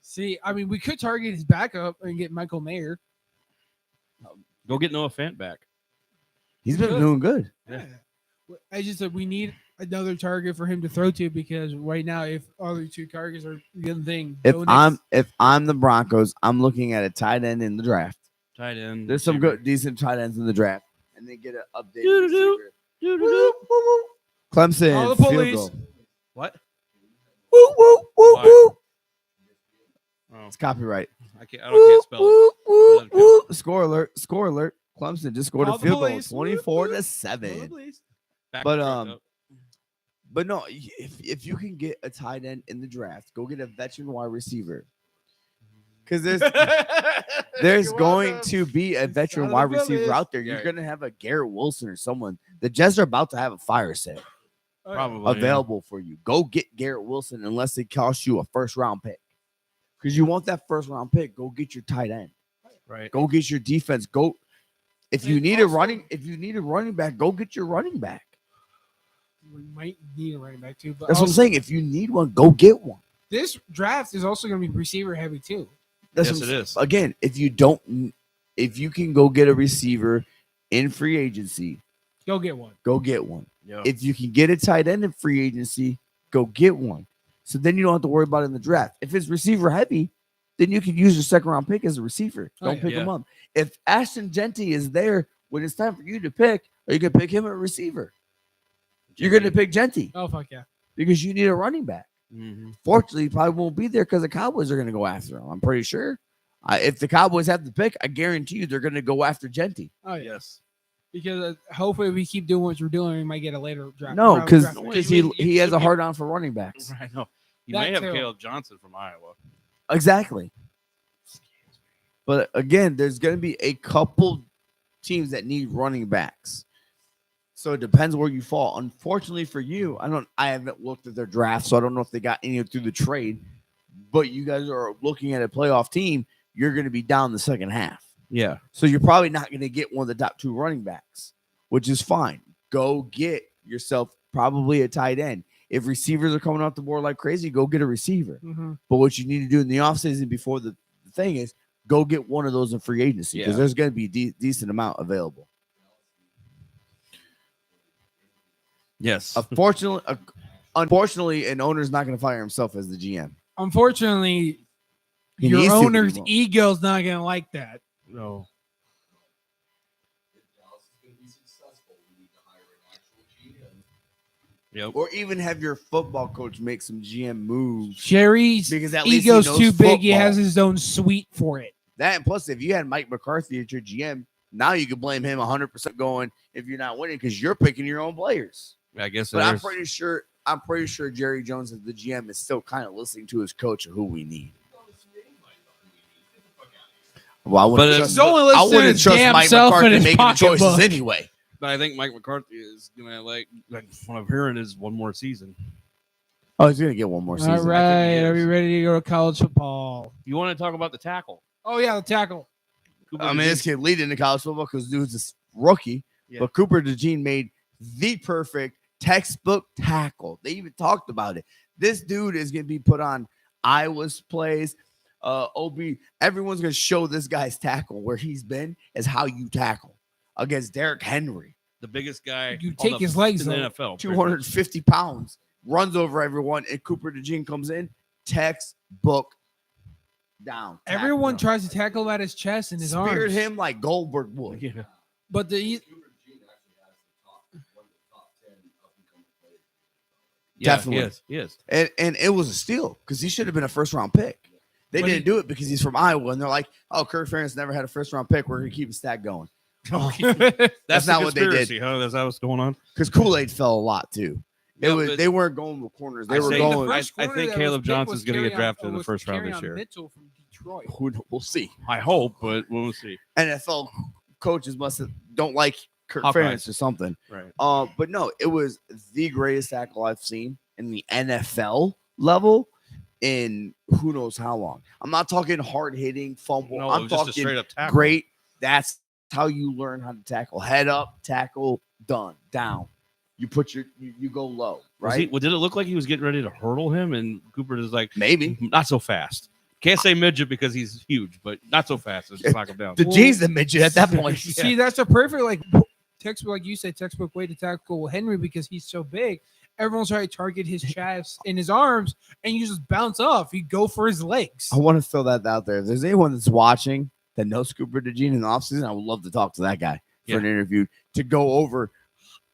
See, I mean, we could target his backup and get Michael Mayer. Go get Noah Fant back. He's been Good. doing good. Yeah. I just said we need another target for him to throw to because right now, if other two targets are the other thing, If Bo I'm the Broncos, I'm looking at a tight end in the draft. Tight end. There's some receiver. good, decent tight ends in the draft, and they get an updated Doo-doo-doo. receiver. Doo-doo-doo. Clemson Call the field police. goal. What? Woo, woo, woo, Why? woo. Oh, It's copyright. I can't spell it. Woo, woo, Doesn't woo. Score alert! Score alert! Clemson just scored Call a the field goal, police. 24-7. Back But, the truck up. But no, if you can get a tight end in the draft, go get a veteran wide receiver. Because there's going to be a veteran Son of wide a receiver bitch. out there. You're Yeah. going to have a Garrett Wilson or someone. The Jets are about to have a fire sale Probably available for you. Go get Garrett Wilson unless it costs you a first round pick. Because you want that first round pick, go get your tight end. yeah. Right. Go get your defense. Go if you And need also- a running back, go get your running back. We might need a running back too, but That's what I'm also, saying. If you need one, go get one. this draft is also going to be receiver heavy too. That's Yes, what it I'm is. Again, if you can go get a receiver in free agency, Go get one. go get one. Yeah. If you can get a tight end in free agency, go get one. So then you don't have to worry about it in the draft. If it's receiver heavy, then you can use your second round pick as a receiver. Oh, Don't yeah. pick him Yeah. up. If Ashton Genty is there when it's time for you to pick, are you going to pick him a receiver? You're going to pick Genty Oh fuck yeah! because you need a running back. Mhm. Fortunately, he probably won't be there because the Cowboys are going to go after him. I'm pretty sure. If the Cowboys have the pick, I guarantee you they're going to go after Genty. Oh yeah. Yes. Because hopefully, if we keep doing what we're doing, we might get a later draft. No, round because draft pick. he has a hard on for running backs. I know. You That may have too. Caleb Johnson from Iowa. Exactly. But again, there's going to be a couple teams that need running backs. So it depends where you fall. Unfortunately for you, I haven't looked at their draft, so I don't know if they got any through the trade. But you guys are looking at a playoff team, you're going to be down the second half. Yeah. So you're probably not going to get one of the top two running backs, which is fine. Go get yourself probably a tight end. If receivers are coming off the board like crazy, go get a receiver. Mhm. But what you need to do in the offseason before the thing is go get one of those in free agency because Yeah. there's going to be a decent amount available. Yes. Unfortunately, an owner's not going to fire himself as the GM. Unfortunately, He your needs to, but he owner's won't. ego's not going to like that. No. Yep. Or even have your football coach make some GM moves. Jerry's Because at least he ego's knows too big. He football. has his own suite for it. That and plus, if you had Mike McCarthy at your GM, now you can blame him 100% going if you're not winning because you're picking your own players. I guess But I'm there's- pretty sure Jerry Jones as the GM is still kind of listening to his coach of who we need. Well, I But wouldn't it's- trust, He's only I listening to wouldn't his trust damn Mike self McCarthy and his making the choices pocketbook. anyway. But I think Mike McCarthy is gonna like what I'm hearing is one more season. Oh, he's gonna get one more season. All right, he are we is. ready to go to college football? You want to talk about the tackle? Oh yeah, the tackle. Cooper I mean, DeJean. this kid lead into college football because dude's a rookie. Yeah. But Cooper DeJean made the perfect textbook tackle. They even talked about it. This dude is going to be put on Iowa's plays. OB, everyone's going to show this guy's tackle where he's been is how you tackle against Derrick Henry. the biggest guy. You on take the- his legs in the off. NFL. 250 pounds, runs over everyone, and Cooper DeJean comes in, textbook down. Everyone tackle. tries to tackle him at his chest and his Speared arms. him like Goldberg would. Yeah. But the Definitely. Yes. Yes. And it was a steal because he should have been a first round pick. They But didn't do it because he's from Iowa, and they're like, "Oh, Kirk Ferentz never had a first round pick. We're gonna keep his stat going." That's not the what they did. conspiracy, Huh? That's how what's going on. Because Kool-Aid fell a lot too. Yeah, They but weren't going with corners. They I were say going. I think Caleb Johnson's gonna get drafted in the first round this year. Mitchell from Detroit. We'll see. I hope, but we'll see. NFL coaches don't like Kirk Hawkeyes. Ferentz or something. Right. But no, it was the greatest tackle I've seen in the NFL level in who knows how long. I'm not talking hard hitting fumble. No, it I'm was just a talking straight up tackle. great. That's how you learn how to tackle. Head up, tackle, done, down. You put you go low, right? Did it look like he was getting ready to hurdle him? And Cooper is like, Maybe. not so fast. Can't say midget because he's huge, but not so fast. Let's just knock him down. The G's the midget at that point. See, that's a perfect textbook, like you said, textbook way to tackle Henry because he's so big. Everyone's trying to target his chest and his arms, and you just bounce off. You go for his legs. I want to throw that out there. If there's anyone that's watching that knows Cooper DeJean in the offseason, I would love to talk to that guy for an interview to go over,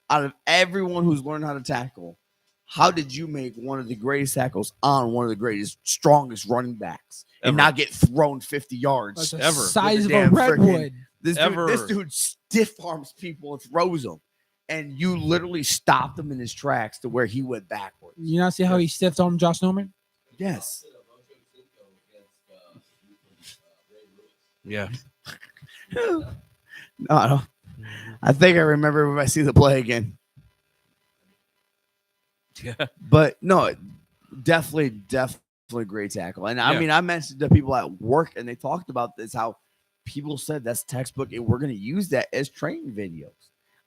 out of everyone who's learned how to tackle, how did you make one of the greatest tackles on one of the greatest, strongest running backs and not get thrown 50 yards Like the ever? size of a Damn redwood. This dude stiff arms people and throws them, and you literally stopped him in his tracks to where he went backwards. You not see how he stiffed on Josh Norman? Yes. Yeah. No, I think I remember if I see the play again. Yeah. But no, definitely great tackle. And I mean, I mentioned to people at work, and they talked about this, how people said that's textbook, and we're going to use that as training videos.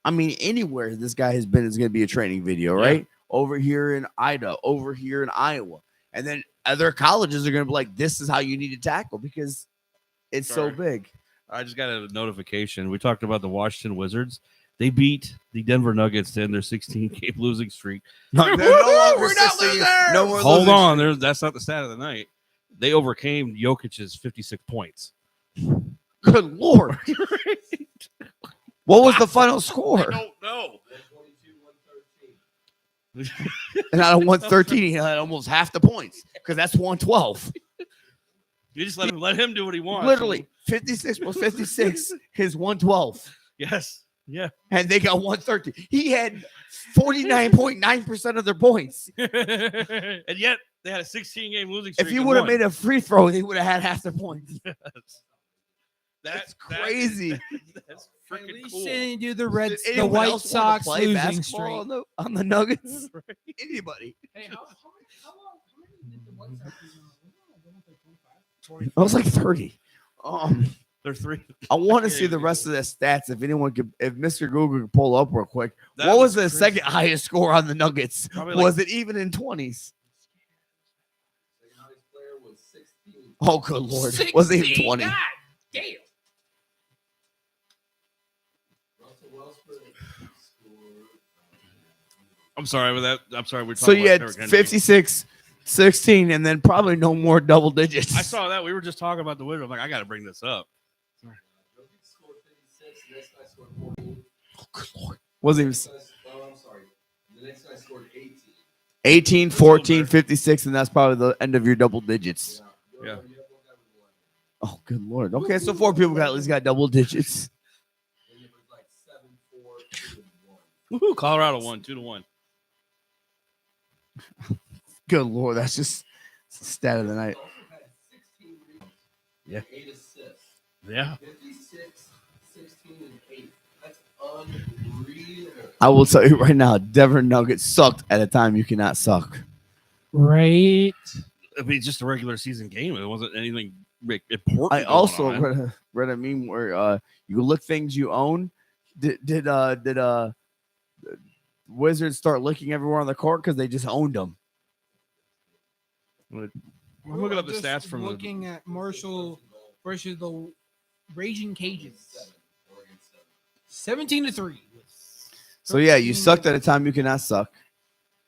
I mean, anywhere this guy has been is going to be a training video, right? Over here in Ida, over here in Iowa. And then other colleges are going to be like, this is how you need to tackle because it's so big. I just got a notification. We talked about the Washington Wizards. They beat the Denver Nuggets to end their 16-game losing streak. We're not losers. No more Hold losers. on. That's not the stat of the night. They overcame Jokic's 56 points. Good Lord. What was the final score? I don't know. And out of 113, he had almost half the points because that's 112. You just let him do what he wants. Literally, 56 plus 56 is 112. Yes. Yeah. And they got 113. He had 49.9% of their points. And yet they had a 16-game losing streak. If you would have made a free throw, they would have had half their points. That's crazy. That's At freaking least cool. they didn't do the Anyone White else wanna Sox play losing basketball streak. on the Nuggets? Anybody? Hey, how many did the White Sox lose? It was like 30. They're three. I want to see the rest of the stats. If anyone could, if Mr. Google could pull up real quick, That what was the crazy. second highest score on the Nuggets? Probably Was it even in 20s? Oh, good Lord. Was it even 20? God damn. I'm sorry with that. I'm sorry. We're So talking you about had Derrick Henry. 56, 16, and then probably no more double digits. I saw that. We were just talking about the Wizards. I'm like, I got to bring this up. Oh, good Lord. Was it I'm sorry. The next guy scored 18. 18, 14, 56, and that's probably the end of your double digits. Yeah. Oh, good Lord. Okay, so 4 people got at least got double digits. And it was like 7-4, 2-1. Woohoo, Colorado won 2-1. Good Lord, that's just the stat of the night. Also had 16 rebounds. Yeah. 8 assists. Yeah. 56, 16, and 8. That's unreal. I will tell you right now, Denver Nuggets sucked at a time you cannot suck. Right. I mean, just a regular season game. It wasn't anything important. I also read a meme where you look things you own. Did Wizards start looking everywhere on the court because they just owned them? I'm looking up the Just stats from looking at Marshall versus the Raging Cajuns. 17-3. So yeah, you sucked at a time you cannot suck,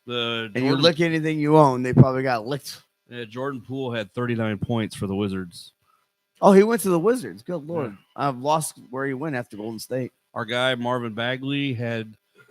the and you lick anything you own. They probably got licked. Jordan Poole had 39 points for the Wizards. Oh, he went to the Wizards. Good Lord, I've lost where he went after Golden State. Our guy Marvin Bagley had